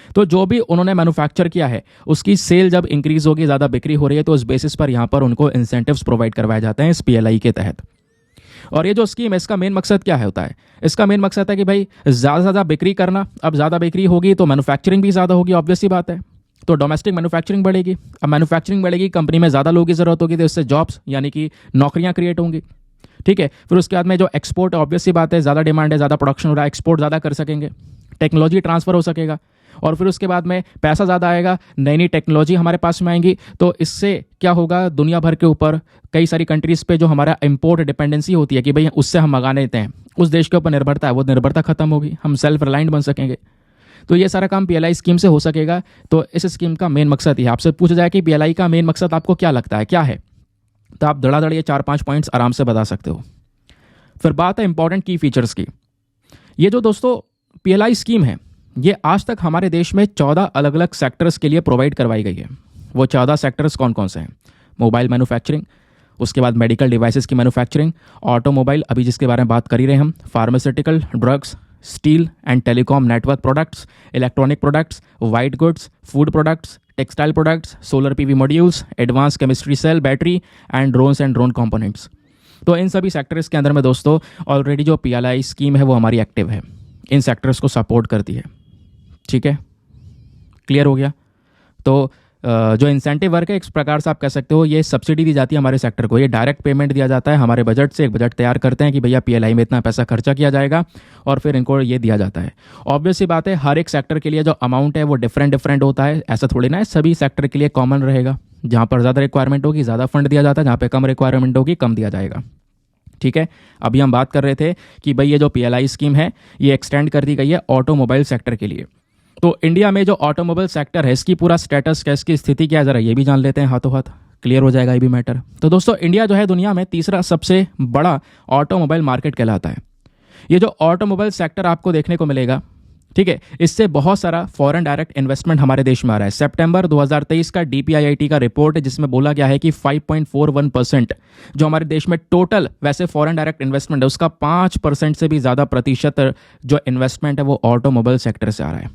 [SPEAKER 1] तो जो भी उन्होंने मैन्युफैक्चर किया है उसकी सेल जब इंक्रीज होगी, ज़्यादा बिक्री हो रही है, तो उस बेसिस पर यहाँ पर उनको इंसेंटिव्स प्रोवाइड करवाए जाते हैं इस पीएलआई के तहत। और ये जो स्कीम है इसका मेन मकसद क्या है होता है? इसका मेन मकसद है कि भाई ज़्यादा से ज़्यादा बिक्री करना। अब ज़्यादा बिक्री होगी तो मैन्युफैक्चरिंग भी ज़्यादा होगी, ऑब्वियस सी बात है। तो डोमेस्टिक मैन्युफैक्चरिंग बढ़ेगी। अब मैन्युफैक्चरिंग बढ़ेगी, कंपनी में ज़्यादा लोगों की ज़रूरत होगी, तो इससे जॉब्स यानी कि नौकरियाँ क्रिएट होंगी। ठीक है, फिर उसके बाद में जो एक्सपोर्ट, ऑब्वियस सी बात है, ज़्यादा डिमांड है, ज़्यादा प्रोडक्शन हो रहा है, एक्सपोर्ट ज़्यादा कर सकेंगे, टेक्नोलॉजी ट्रांसफ़र हो सकेगा, और फिर उसके बाद में पैसा ज़्यादा आएगा, नई नई टेक्नोलॉजी हमारे पास में आएंगी। तो इससे क्या होगा, दुनिया भर के ऊपर कई सारी कंट्रीज़ पे जो हमारा इंपोर्ट डिपेंडेंसी होती है कि भाई उससे हम मंगा लेते हैं, उस देश के ऊपर निर्भरता है, वो निर्भरता खत्म होगी, हम सेल्फ रिलायंट बन सकेंगे। तो ये सारा काम पीएलआई स्कीम से हो सकेगा। तो इस स्कीम का मेन मकसद ये, आपसे पूछा जाए कि पीएलआई का मेन मकसद आपको क्या लगता है, क्या है, तो आप धड़ाधड़ ये 4-5 पॉइंट्स आराम से बता सकते हो। फिर बात है इंपॉर्टेंट की फीचर्स की। ये जो दोस्तों पीएलआई स्कीम है ये आज तक हमारे देश में 14 अलग अलग सेक्टर्स के लिए प्रोवाइड करवाई गई है। वो 14 सेक्टर्स कौन कौन से हैं? मोबाइल मैन्युफैक्चरिंग, उसके बाद मेडिकल डिवाइसेस की मैन्युफैक्चरिंग, ऑटोमोबाइल अभी जिसके बारे में बात कर ही रहे हम, pharmaceutical, drugs, steel and telecom network products, electronic products, white goods, food products, textile products, solar PV modules, advance chemistry cell, battery and drone components. तो इन सभी सेक्टर्स के अंदर में दोस्तों ऑलरेडी जो पीएलआई स्कीम है वो हमारी एक्टिव है, इन सेक्टर्स को सपोर्ट करती है। ठीक है, क्लियर हो गया? तो जो इंसेंटिव वर्क है, एक प्रकार से आप कह सकते हो ये सब्सिडी दी जाती है हमारे सेक्टर को, ये डायरेक्ट पेमेंट दिया जाता है हमारे बजट से। एक बजट तैयार करते हैं कि भैया पीएलआई में इतना पैसा खर्चा किया जाएगा, और फिर इनको ये दिया जाता है। ऑब्वियस सी बात है हर एक सेक्टर के लिए जो अमाउंट है वो डिफरेंट होता है, ऐसा थोड़ी ना है सभी सेक्टर के लिए कॉमन रहेगा। जहाँ पर ज़्यादा रिक्वायरमेंट होगी ज़्यादा फंड दिया जाता है, जहाँ पर कम रिक्वायरमेंट होगी कम दिया जाएगा। ठीक है, अभी हम बात कर रहे थे कि भाई ये जो पीएलआई स्कीम है ये एक्सटेंड कर दी गई है ऑटोमोबाइल सेक्टर के लिए। तो इंडिया में जो ऑटोमोबाइल सेक्टर है इसकी पूरा स्टेटस क्या, इसकी स्थिति क्या है, ज़रा ये भी जान लेते हैं हाथों हाथ, क्लियर हो जाएगा ये भी मैटर। तो दोस्तों इंडिया जो है दुनिया में तीसरा सबसे बड़ा ऑटोमोबाइल मार्केट कहलाता है। ये जो ऑटोमोबाइल सेक्टर आपको देखने को मिलेगा, ठीक है, इससे बहुत सारा फॉरेन डायरेक्ट इन्वेस्टमेंट हमारे देश में आ रहा है। सितंबर 2023 का डीपीआईआईटी का रिपोर्ट है जिसमें बोला गया है कि 5.41% जो हमारे देश में टोटल वैसे फॉरेन डायरेक्ट इन्वेस्टमेंट है उसका 5% से भी ज़्यादा प्रतिशत जो इन्वेस्टमेंट है वो ऑटोमोबाइल सेक्टर से आ रहा है।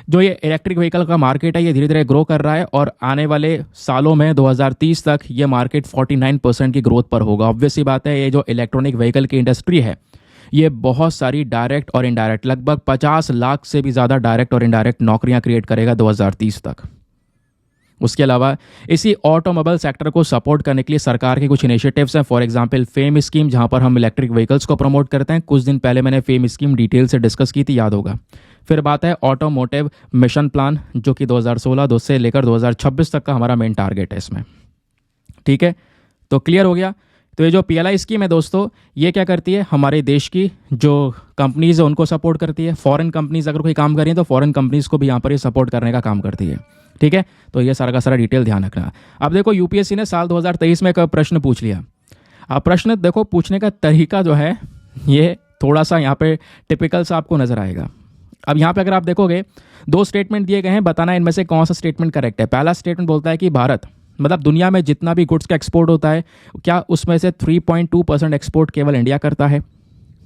[SPEAKER 1] जो ये इलेक्ट्रिक व्हीकल का मार्केट है ये धीरे धीरे ग्रो कर रहा है, और आने वाले सालों में 2030 तक ये मार्केट 49% की ग्रोथ पर होगा। ऑब्वियस सी बात है ये जो इलेक्ट्रॉनिक व्हीकल की इंडस्ट्री है ये बहुत सारी डायरेक्ट और इनडायरेक्ट, लगभग 50 लाख से भी ज़्यादा डायरेक्ट और इनडायरेक्ट नौकरियां क्रिएट करेगा 2030 तक। उसके अलावा इसी ऑटोमोबाइल सेक्टर को सपोर्ट करने के लिए सरकार के कुछ इनिशिएटिव्स हैं। फॉर एग्जांपल फेम स्कीम, जहां पर हम इलेक्ट्रिक व्हीकल्स को प्रमोट करते हैं। कुछ दिन पहले मैंने फेम स्कीम डिटेल से डिस्कस की थी, याद होगा। फिर बात है ऑटोमोटिव मिशन प्लान, जो कि 2016 से लेकर 2026 तक का हमारा मेन टारगेट है इसमें। ठीक है, तो क्लियर हो गया। तो ये जो पीएलआई स्कीम है दोस्तों ये क्या करती है, हमारे देश की जो कंपनीज है उनको सपोर्ट करती है। फॉरेन कंपनीज अगर कोई काम कर रही है तो फॉरेन कंपनीज को भी यहाँ पर ये सपोर्ट करने का काम करती है। ठीक है, तो ये सारा का सारा डिटेल ध्यान रखना। अब देखो यूपीएससी ने साल 2023 में एक प्रश्न पूछ लिया। अब प्रश्न देखो पूछने का तरीका जो है ये थोड़ा सा यहाँ पे टिपिकल सा आपको नजर आएगा। अब यहाँ पे अगर आप देखोगे 2 स्टेटमेंट दिए गए हैं, बताना इनमें से कौन सा स्टेटमेंट करेक्ट है। पहला स्टेटमेंट बोलता है कि भारत मतलब दुनिया में जितना भी गुड्स का एक्सपोर्ट होता है क्या उसमें से 3.2% एक्सपोर्ट केवल इंडिया करता है।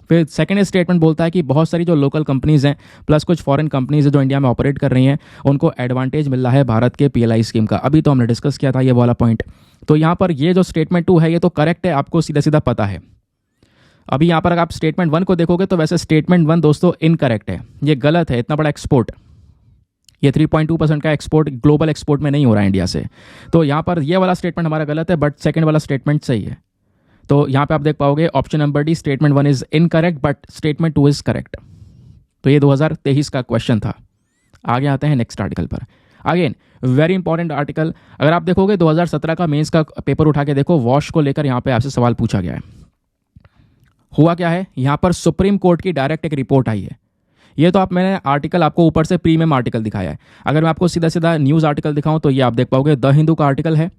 [SPEAKER 1] फिर सेकेंड स्टेटमेंट बोलता है कि बहुत सारी जो लोकल कंपनीज हैं प्लस कुछ फॉरेन कंपनीज हैं जो इंडिया में ऑपरेट कर रही हैं उनको एडवांटेज मिल रहा है भारत के पीएलआई स्कीम का। अभी तो हमने डिस्कस किया था ये वाला पॉइंट। तो यहाँ पर ये जो स्टेटमेंट 2 है ये तो करेक्ट है, आपको सीधा सीधा पता है। अभी यहाँ पर अगर आप स्टेटमेंट 1 को देखोगे तो वैसे स्टेटमेंट 1 दोस्तों इनकरेक्ट है, ये गलत है। इतना बड़ा एक्सपोर्ट, ये 3.2% का एक्सपोर्ट ग्लोबल एक्सपोर्ट में नहीं हो रहा है इंडिया से। तो यहाँ पर ये वाला स्टेटमेंट हमारा गलत है, बट सेकंड वाला स्टेटमेंट सही है। तो यहाँ पे आप देख पाओगे option number D, statement 1 is incorrect but statement 2 is correct. तो ये 2023 का क्वेश्चन था। आगे आते हैं नेक्स्ट आर्टिकल पर। अगेन वेरी इंपॉर्टेंट आर्टिकल, अगर आप देखोगे 2017 का मेंस का पेपर उठा के देखो, वॉश को लेकर यहाँ पे आपसे सवाल पूछा गया है। हुआ क्या है, यहाँ पर सुप्रीम कोर्ट की डायरेक्ट एक रिपोर्ट आई है। ये तो आप मैंने आर्टिकल आपको ऊपर से प्रीमियम आर्टिकल दिखाया है। अगर मैं आपको सीधा सीधा न्यूज़ आर्टिकल दिखाऊं तो ये आप देख पाओगे द हिंदू का आर्टिकल है।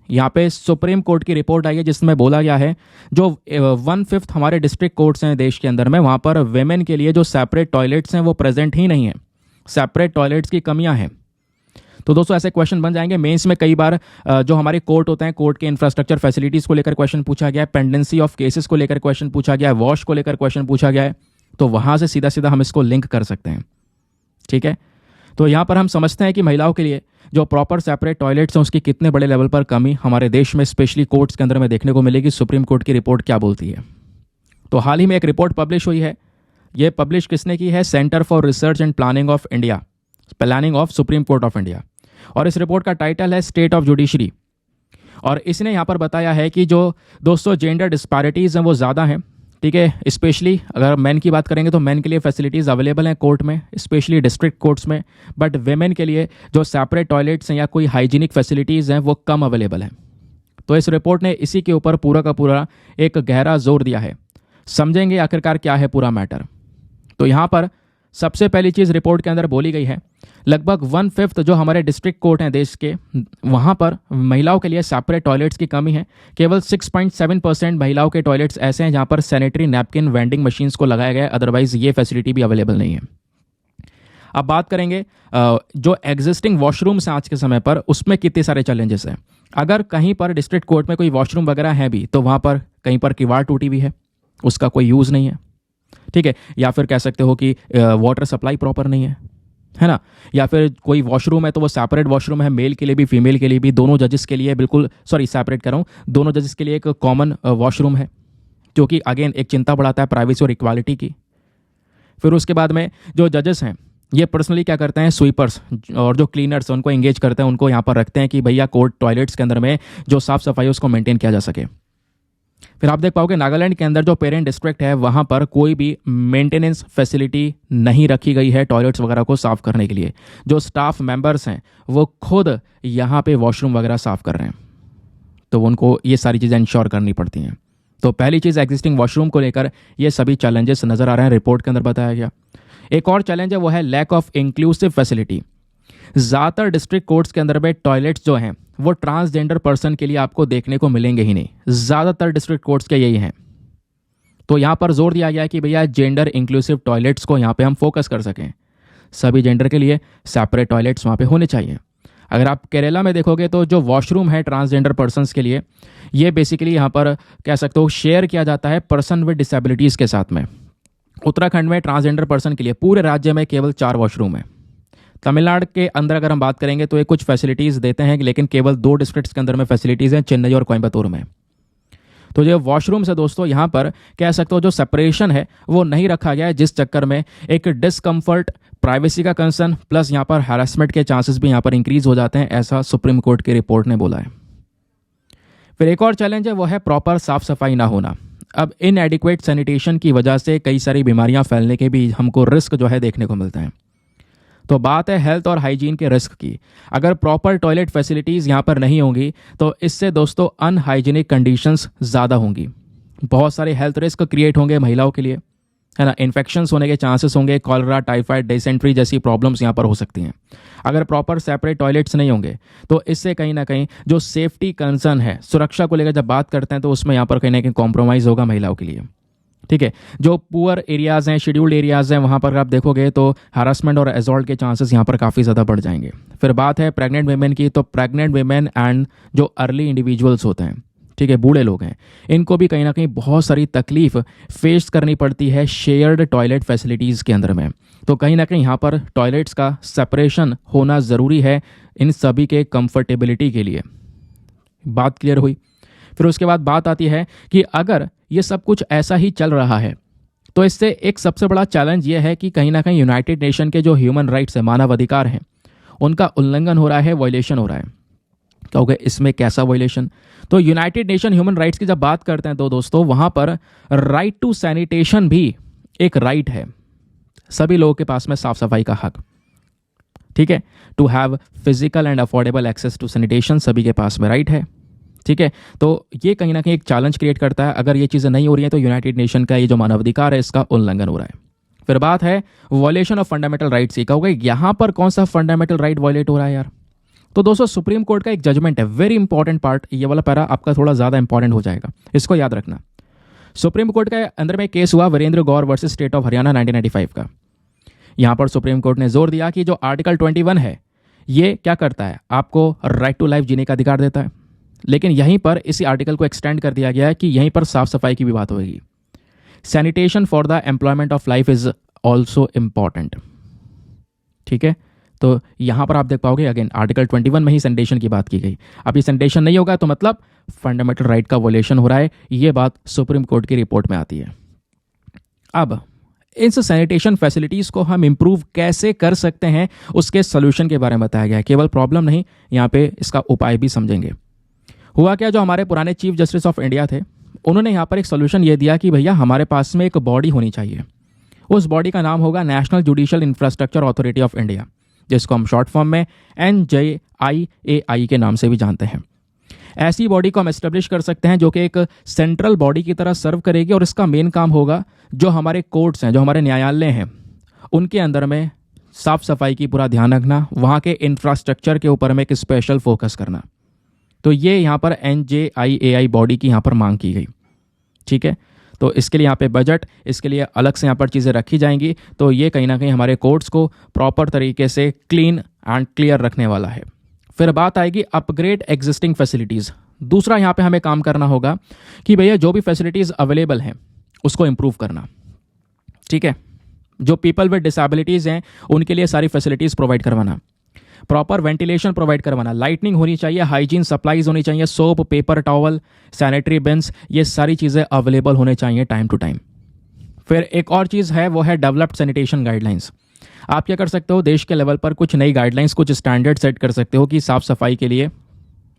[SPEAKER 1] यहाँ पे सुप्रीम कोर्ट की रिपोर्ट आई है जिसमें बोला गया है जो 1/5 हमारे डिस्ट्रिक्ट कोर्ट्स हैं देश के अंदर में, वहाँ पर वेमेन के लिए जो सेपरेट टॉयलेट्स हैं वो प्रेजेंट ही नहीं है। सेपरेट टॉयलेट्स की कमियां हैं। तो दोस्तों ऐसे क्वेश्चन बन जाएंगे मेंस में। कई बार जो हमारे कोर्ट होते हैं, कोर्ट के इंफ्रास्ट्रक्चर फैसिलिटीज़ को लेकर क्वेश्चन पूछा गया है, पेंडेंसी ऑफ केसेस को लेकर क्वेश्चन पूछा गया है, वॉश को लेकर क्वेश्चन पूछा गया है। तो वहाँ से सीधा सीधा हम इसको लिंक कर सकते हैं। ठीक है, तो यहाँ पर हम समझते हैं कि महिलाओं के लिए जो प्रॉपर सेपरेट टॉयलेट्स हैं उसकी कितने बड़े लेवल पर कमी हमारे देश में स्पेशली कोर्ट्स के अंदर में देखने को मिलेगी। सुप्रीम कोर्ट की रिपोर्ट क्या बोलती है? तो हाल ही में एक रिपोर्ट पब्लिश हुई है। ये पब्लिश किसने की है? Centre for research and planning of India, planning of supreme court of India. और इस रिपोर्ट का टाइटल है स्टेट ऑफ जुडिशरी। और इसने यहाँ पर बताया है कि जो दोस्तों जेंडर डिस्पैरिटीज़ हैं वो ज़्यादा हैं। ठीक है, स्पेशली अगर मैन की बात करेंगे तो मैन के लिए फैसिलिटीज़ अवेलेबल हैं कोर्ट में, स्पेशली डिस्ट्रिक्ट कोर्ट्स में, बट वेमेन के लिए जो सेपरेट टॉयलेट्स हैं या कोई हाइजीनिक फैसिलिटीज़ हैं वो कम अवेलेबल हैं। तो इस रिपोर्ट ने इसी के ऊपर पूरा का पूरा एक गहरा जोर दिया है। समझेंगे आखिरकार क्या है पूरा मैटर। तो यहाँ पर सबसे पहली चीज़ रिपोर्ट के अंदर बोली गई है, लगभग 1/5 जो हमारे डिस्ट्रिक्ट कोर्ट हैं देश के, वहाँ पर महिलाओं के लिए सेपरेट टॉयलेट्स की कमी है। केवल 6.7% महिलाओं के टॉयलेट्स ऐसे हैं जहाँ पर सैनिटरी नैपकिन वेंडिंग मशीन्स को लगाया गया है, अदरवाइज ये फैसिलिटी भी अवेलेबल नहीं है। अब बात करेंगे जो एग्जिस्टिंग वॉशरूम्स हैं आज के समय पर, उसमें कितने सारे चैलेंजेस हैं। अगर कहीं पर डिस्ट्रिक्ट कोर्ट में कोई वॉशरूम वगैरह है भी तो वहाँ पर कहीं पर किवाड़ टूटी हुई है, उसका कोई यूज़ नहीं है। ठीक है, या फिर कह सकते हो कि वाटर सप्लाई प्रॉपर नहीं है ना, या फिर कोई वॉशरूम है तो वो सेपरेट वॉशरूम है, मेल के लिए भी फीमेल के लिए भी, दोनों जजेस के लिए बिल्कुल, सॉरी सेपरेट कर रहा हूँ, दोनों जजेस के लिए एक कॉमन वॉशरूम है, जो कि अगेन एक चिंता बढ़ाता है प्राइवेसी और इक्वालिटी की। फिर उसके बाद में जो जजेस हैं ये पर्सनली क्या करते हैं, स्वीपर्स और जो क्लीनर्स उनको एंगेज करते हैं, उनको यहाँ पर रखते हैं कि भैया कोर्ट टॉयलेट्स के अंदर में जो साफ़ सफाई उसको मेंटेन किया जा सके। फिर आप देख पाओगे नागालैंड के अंदर जो पेरेंट डिस्ट्रिक्ट है वहाँ पर कोई भी मेंटेनेंस फैसिलिटी नहीं रखी गई है टॉयलेट्स वगैरह को साफ़ करने के लिए। जो स्टाफ मेंबर्स हैं वो खुद यहाँ पे वॉशरूम वगैरह साफ़ कर रहे हैं, तो उनको ये सारी चीज़ें इंश्योर करनी पड़ती हैं। तो पहली चीज़ एग्जिस्टिंग वॉशरूम को लेकर ये सभी चैलेंजेस नज़र आ रहे हैं, रिपोर्ट के अंदर बताया गया। एक और चैलेंज है वो है लैक ऑफ इंक्लूसिव फैसिलिटी। ज़्यादातर डिस्ट्रिक्ट कोर्ट्स के अंदर में टॉयलेट्स जो हैं वो ट्रांसजेंडर पर्सन के लिए आपको देखने को मिलेंगे ही नहीं, ज़्यादातर डिस्ट्रिक्ट कोर्ट्स के यही हैं। तो यहाँ पर जोर दिया गया है कि भैया जेंडर इंक्लूसिव टॉयलेट्स को यहाँ पे हम फोकस कर सकें, सभी जेंडर के लिए सेपरेट टॉयलेट्स वहाँ पे होने चाहिए। अगर आप केरला में देखोगे तो जो वॉशरूम है ट्रांसजेंडर पर्सनस के लिए, ये बेसिकली यहाँ पर कह सकते हो शेयर किया जाता है पर्सन विद डिसेबिलिटीज़ के साथ में। उत्तराखंड में ट्रांसजेंडर पर्सन के लिए पूरे राज्य में केवल 4 वॉशरूम है। तमिलनाडु के अंदर अगर हम बात करेंगे तो ये कुछ फैसिलिटीज़ देते हैं, लेकिन केवल 2 डिस्ट्रिक्ट्स के अंदर में फैसिलिटीज़ हैं, चेन्नई और कोयम्बतूर में। तो जो वॉशरूम्स है दोस्तों, यहाँ पर कह सकते हो जो सेपरेशन है वो नहीं रखा गया है, जिस चक्कर में एक डिस्कम्फर्ट, प्राइवेसी का कंसर्न प्लस यहाँ पर हैरेसमेंट के चांसेस भी यहाँ पर इंक्रीज हो जाते हैं, ऐसा सुप्रीम कोर्ट की रिपोर्ट ने बोला है। फिर एक और चैलेंज है वो है प्रॉपर साफ सफाई ना होना। अब इनएडिक्वेट सैनिटेशन की वजह से कई सारी बीमारियां फैलने के भी हमको रिस्क जो है देखने को मिलते हैं। तो बात है हेल्थ और हाइजीन के रिस्क की। अगर प्रॉपर टॉयलेट फैसिलिटीज़ यहाँ पर नहीं होंगी तो इससे दोस्तों अनहाइजीनिक कंडीशंस ज़्यादा होंगी, बहुत सारे हेल्थ रिस्क क्रिएट होंगे महिलाओं के लिए, है ना। इन्फेक्शंस होने के चांसेस होंगे, कॉलरा, टाइफाइड, डिसेंट्री जैसी प्रॉब्लम्स यहाँ पर हो सकती हैं। अगर प्रॉपर सेपरेट टॉयलेट्स नहीं होंगे तो इससे कहीं ना कहीं जो सेफ्टी कंसर्न है, सुरक्षा को लेकर जब बात करते हैं तो उसमें यहाँ पर कहीं ना कहीं कॉम्प्रोमाइज़ होगा महिलाओं के लिए। ठीक है, जो पुअर एरियाज़ हैं, शेड्यूल्ड एरियाज़ हैं, वहाँ पर आप देखोगे तो हरासमेंट और असॉल्ट के चांसेस यहाँ पर काफ़ी ज़्यादा बढ़ जाएंगे। फिर बात है प्रेग्नेंट वेमेन की, तो प्रेग्नेंट वेमेन एंड जो अर्ली इंडिविजुअल्स होते हैं, ठीक है, बूढ़े लोग हैं, इनको भी कहीं ना कहीं बहुत सारी तकलीफ फेस करनी पड़ती है शेयर्ड टॉयलेट फैसिलिटीज़ के अंदर में। तो कहीं ना कहीं यहाँ पर टॉयलेट्स का सेपरेशन होना ज़रूरी है इन सभी के कंफर्टेबिलिटी के लिए। बात क्लियर हुई। फिर उसके बाद बात आती है कि अगर ये सब कुछ ऐसा ही चल रहा है तो इससे एक सबसे बड़ा चैलेंज ये है कि कहीं ना कहीं यूनाइटेड नेशन के जो ह्यूमन राइट्स है, मानव अधिकार हैं, उनका उल्लंघन हो रहा है, वायलेशन हो रहा है। कहोगे इसमें कैसा वायलेशन? तो यूनाइटेड नेशन ह्यूमन राइट्स की जब बात करते हैं तो दोस्तों वहाँ पर राइट टू सैनिटेशन भी एक राइट है, सभी लोगों के पास में साफ सफाई का हक, ठीक है। To have physical and affordable access to sanitation सभी के पास में राइट है, ठीक है। तो ये कहीं ना कहीं एक चैलेंज क्रिएट करता है, अगर ये चीज़ें नहीं हो रही हैं तो यूनाइटेड नेशन का ये जो मानवाधिकार है इसका उल्लंघन हो रहा है। फिर बात है वॉयलेशन ऑफ फंडामेंटल राइट्स की। कहोगे यहाँ पर कौन सा फंडामेंटल राइट वॉयलेट हो रहा है यार? तो दोस्तों सुप्रीम कोर्ट का एक जजमेंट है, वेरी इंपॉर्टेंट पार्ट, ये वाला पैरा आपका थोड़ा ज़्यादा इंपॉर्टेंट हो जाएगा, इसको याद रखना। सुप्रीम कोर्ट के अंदर में केस हुआ वीरेंद्र गौर वर्सेस स्टेट ऑफ हरियाणा 1995 का। यहाँ पर सुप्रीम कोर्ट ने जोर दिया कि जो आर्टिकल 21 है ये क्या करता है, आपको राइट टू लाइफ जीने का अधिकार देता है, लेकिन यहीं पर इसी आर्टिकल को एक्सटेंड कर दिया गया है कि यहीं पर साफ सफाई की भी बात होगी। Sanitation for the employment of life is also important. ठीक है, तो यहाँ पर आप देख पाओगे अगेन आर्टिकल 21 में ही सैनिटेशन की बात की गई। अब ये सैनिटेशन नहीं होगा तो मतलब फंडामेंटल राइट का वोलेशन हो रहा है, ये बात सुप्रीम कोर्ट की रिपोर्ट में आती है। अब इन सैनिटेशन फैसिलिटीज़ को हम इम्प्रूव कैसे कर सकते हैं उसके सोल्यूशन के बारे में बताया गया है। केवल प्रॉब्लम नहीं, यहाँ पे इसका उपाय भी समझेंगे। हुआ क्या, जो हमारे पुराने चीफ जस्टिस ऑफ इंडिया थे उन्होंने यहाँ पर एक सोल्यूशन ये दिया कि भैया हमारे पास में एक बॉडी होनी चाहिए, उस बॉडी का नाम होगा national judicial infrastructure authority of India, जिसको हम शॉर्ट फॉर्म में NJIAI के नाम से भी जानते हैं। ऐसी बॉडी को हम एस्टेब्लिश कर सकते हैं जो कि एक सेंट्रल बॉडी की तरह सर्व करेगी और इसका मेन काम होगा जो हमारे कोर्ट्स हैं, जो हमारे न्यायालय हैं, उनके अंदर में साफ सफाई की पूरा ध्यान रखना, वहाँ के इंफ्रास्ट्रक्चर के ऊपर में एक स्पेशल फोकस करना। तो ये यहाँ पर NJIAI बॉडी की यहाँ पर मांग की गई। ठीक है, तो इसके लिए यहाँ पे बजट, इसके लिए अलग से यहाँ पर चीज़ें रखी जाएंगी। तो ये कहीं ना कहीं हमारे कोर्ट्स को प्रॉपर तरीके से क्लीन एंड क्लियर रखने वाला है। फिर बात आएगी अपग्रेड एग्जिस्टिंग फैसिलिटीज़। दूसरा यहाँ पे हमें काम करना होगा कि भैया जो भी फैसिलिटीज़ अवेलेबल हैं उसको इम्प्रूव करना। ठीक है, जो पीपल विद डिसेबिलिटीज़ हैं उनके लिए सारी फैसिलिटीज़ प्रोवाइड करवाना, प्रॉपर वेंटिलेशन प्रोवाइड करवाना, लाइटनिंग होनी चाहिए, हाइजीन सप्लाईज होनी चाहिए, soap, paper towel, sanitary beans, ये सारी चीज़ें अवेलेबल होने चाहिए टाइम टू टाइम। फिर एक और चीज़ है वो है डेवलप्ड सैनिटेशन गाइडलाइंस। आप क्या कर सकते हो, देश के लेवल पर कुछ नई गाइडलाइंस, कुछ स्टैंडर्ड सेट कर सकते हो कि साफ़ सफाई के लिए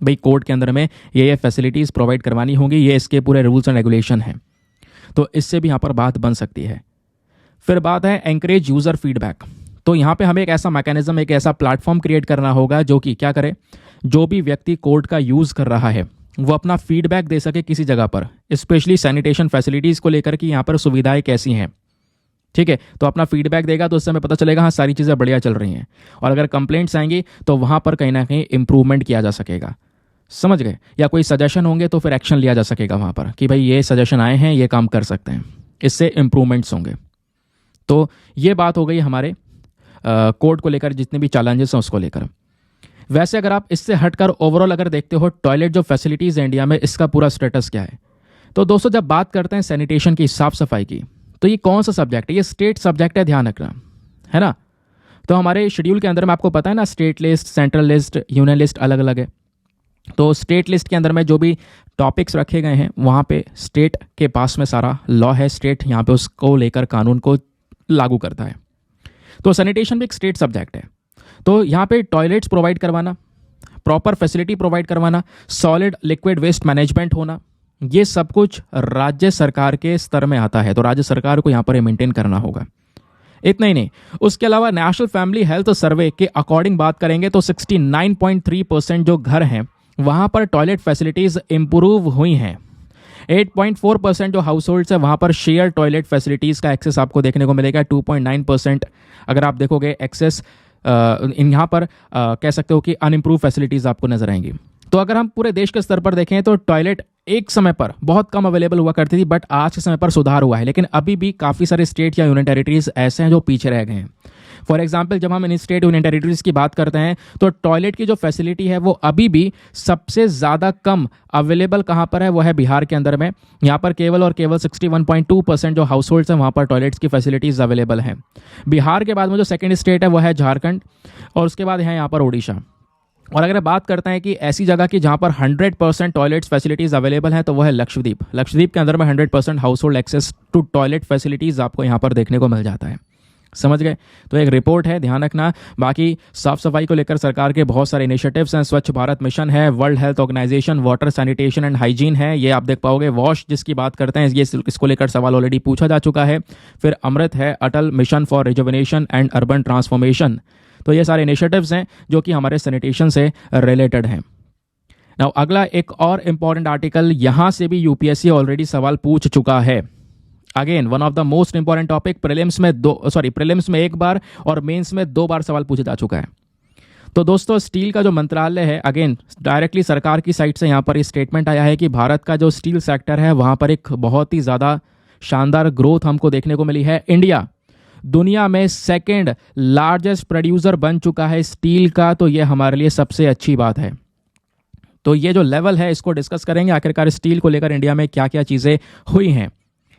[SPEAKER 1] भाई कोर्ट के अंदर में ये फैसिलिटीज़ प्रोवाइड करवानी होंगी, ये इसके पूरे रूल्स एंड रेगुलेशन हैं। तो इससे भी यहाँ पर बात बन सकती है। फिर बात है एंकरेज यूज़र फीडबैक। तो यहाँ पे हमें एक ऐसा मैकेनिज्म, एक ऐसा प्लेटफॉर्म क्रिएट करना होगा जो कि क्या करे, जो भी व्यक्ति कोर्ट का यूज़ कर रहा है वो अपना फीडबैक दे सके किसी जगह पर, स्पेशली सैनिटेशन फैसिलिटीज़ को लेकर कि यहाँ पर सुविधाएं कैसी हैं। ठीक है, तो अपना फीडबैक देगा तो उससे हमें पता चलेगा हाँ सारी चीज़ें बढ़िया चल रही हैं, और अगर कंप्लेंट्स आएंगी तो वहाँ पर कहीं ना कहीं इंप्रूवमेंट किया जा सकेगा। समझ गए, या कोई सजेशन होंगे तो फिर एक्शन लिया जा सकेगा वहाँ पर कि भाई ये सजेशन आए हैं, ये काम कर सकते हैं, इससे इंप्रूवमेंट्स होंगे। तो ये बात हो गई हमारे कोर्ट को लेकर, जितने भी चैलेंजेस हैं उसको लेकर। वैसे अगर आप इससे हटकर ओवरऑल अगर देखते हो टॉयलेट जो फैसिलिटीज़ हैं इंडिया में, इसका पूरा स्टेटस क्या है। तो दोस्तों जब बात करते हैं सैनिटेशन की, साफ सफाई की, तो ये कौन सा सब्जेक्ट है, ये स्टेट सब्जेक्ट है, ध्यान रखना है ना। तो हमारे शेड्यूल के अंदर में आपको पता है ना, state list, central list, union list अलग अलग है। तो स्टेट लिस्ट के अंदर में जो भी टॉपिक्स रखे गए हैं वहाँ पे स्टेट के पास में सारा लॉ है, स्टेट यहाँ पे उसको लेकर कानून को लागू करता है। तो सैनिटेशन भी एक स्टेट सब्जेक्ट है। तो यहाँ पे टॉयलेट्स प्रोवाइड करवाना, प्रॉपर फैसिलिटी प्रोवाइड करवाना, सॉलिड लिक्विड वेस्ट मैनेजमेंट होना, ये सब कुछ राज्य सरकार के स्तर में आता है। तो राज्य सरकार को यहाँ पर मेंटेन करना होगा। इतना ही नहीं, उसके अलावा नेशनल फैमिली हेल्थ सर्वे के अकॉर्डिंग बात करेंगे तो 69.3% जो घर हैं वहाँ पर टॉयलेट फैसिलिटीज़ इंप्रूव हुई हैं। 8.4% जो हाउस होल्ड्स है वहाँ पर शेयर टॉयलेट फैसिलिटीज़ का एक्सेस आपको देखने को मिलेगा। 2.9% अगर आप देखोगे एक्सेस यहाँ पर कह सकते हो कि अनइम्प्रूव फैसिलिटीज़ आपको नजर आएंगी। तो अगर हम पूरे देश के स्तर पर देखें तो टॉयलेट एक समय पर बहुत कम अवेलेबल हुआ करती थी, बट आज के समय पर सुधार हुआ है। लेकिन अभी भी काफ़ी सारे स्टेट या यूनियन टेरिटरीज ऐसे हैं जो पीछे रह गए हैं। फॉर एग्जाम्पल जब हम इन स्टेट यूनियन टेरिटरीज की बात करते हैं तो टॉयलेट की जो फैसिलिटी है वो अभी भी सबसे ज़्यादा कम अवेलेबल कहाँ पर है, वो है बिहार के अंदर में। यहाँ पर केवल और केवल 61.2% जो हाउस होल्ड्स हैं वहाँ पर टॉयलेट्स की फैसिलिटीज़ अवेलेबल हैं। बिहार के बाद में जो सेकेंड स्टेट है वो है झारखंड, और उसके बाद है यहाँ पर उड़ीसा। और अगर बात करते हैं कि ऐसी जगह की जहाँ पर 100% टॉयलेट्स फैसिलिटीज़ अवेलेबल हैं तो वह है लक्षद्वीप। लक्षद्वीप के अंदर में 100% household access to toilet facilities आपको यहाँ पर देखने को मिल जाता है। समझ गए, तो एक रिपोर्ट है, ध्यान रखना। बाकी साफ सफाई को लेकर सरकार के बहुत सारे इनिशिएटिव्स हैं। स्वच्छ भारत मिशन है, world health organisation, water sanitation and hygiene है, ये आप देख पाओगे। वॉश जिसकी बात करते हैं, ये इसको लेकर सवाल ऑलरेडी पूछा जा चुका है। फिर अमृत है, Atal mission for rejuvenation and urban transformation. तो ये सारे इनिशिएटिव्स हैं जो कि हमारे सैनिटेशन से रिलेटेड हैं। नाउ अगला एक और इंपॉर्टेंट आर्टिकल, यहाँ से भी यूपीएससी ऑलरेडी सवाल पूछ चुका है। Again one of the most important topic, prelims में एक बार और मेंस में 2 बार सवाल पूछा जा चुका है। तो दोस्तों स्टील का जो मंत्रालय है, अगेन डायरेक्टली सरकार की साइड से यहाँ पर स्टेटमेंट आया है कि भारत का जो स्टील सेक्टर है वहाँ पर एक बहुत ही ज़्यादा शानदार ग्रोथ हमको देखने को मिली है। इंडिया दुनिया में सेकेंड लार्जेस्ट प्रोड्यूसर बन चुका है स्टील का, तो ये हमारे लिए सबसे अच्छी बात है। तो ये जो लेवल है इसको डिस्कस करेंगे, आखिरकार स्टील को लेकर इंडिया में क्या क्या चीज़ें हुई हैं।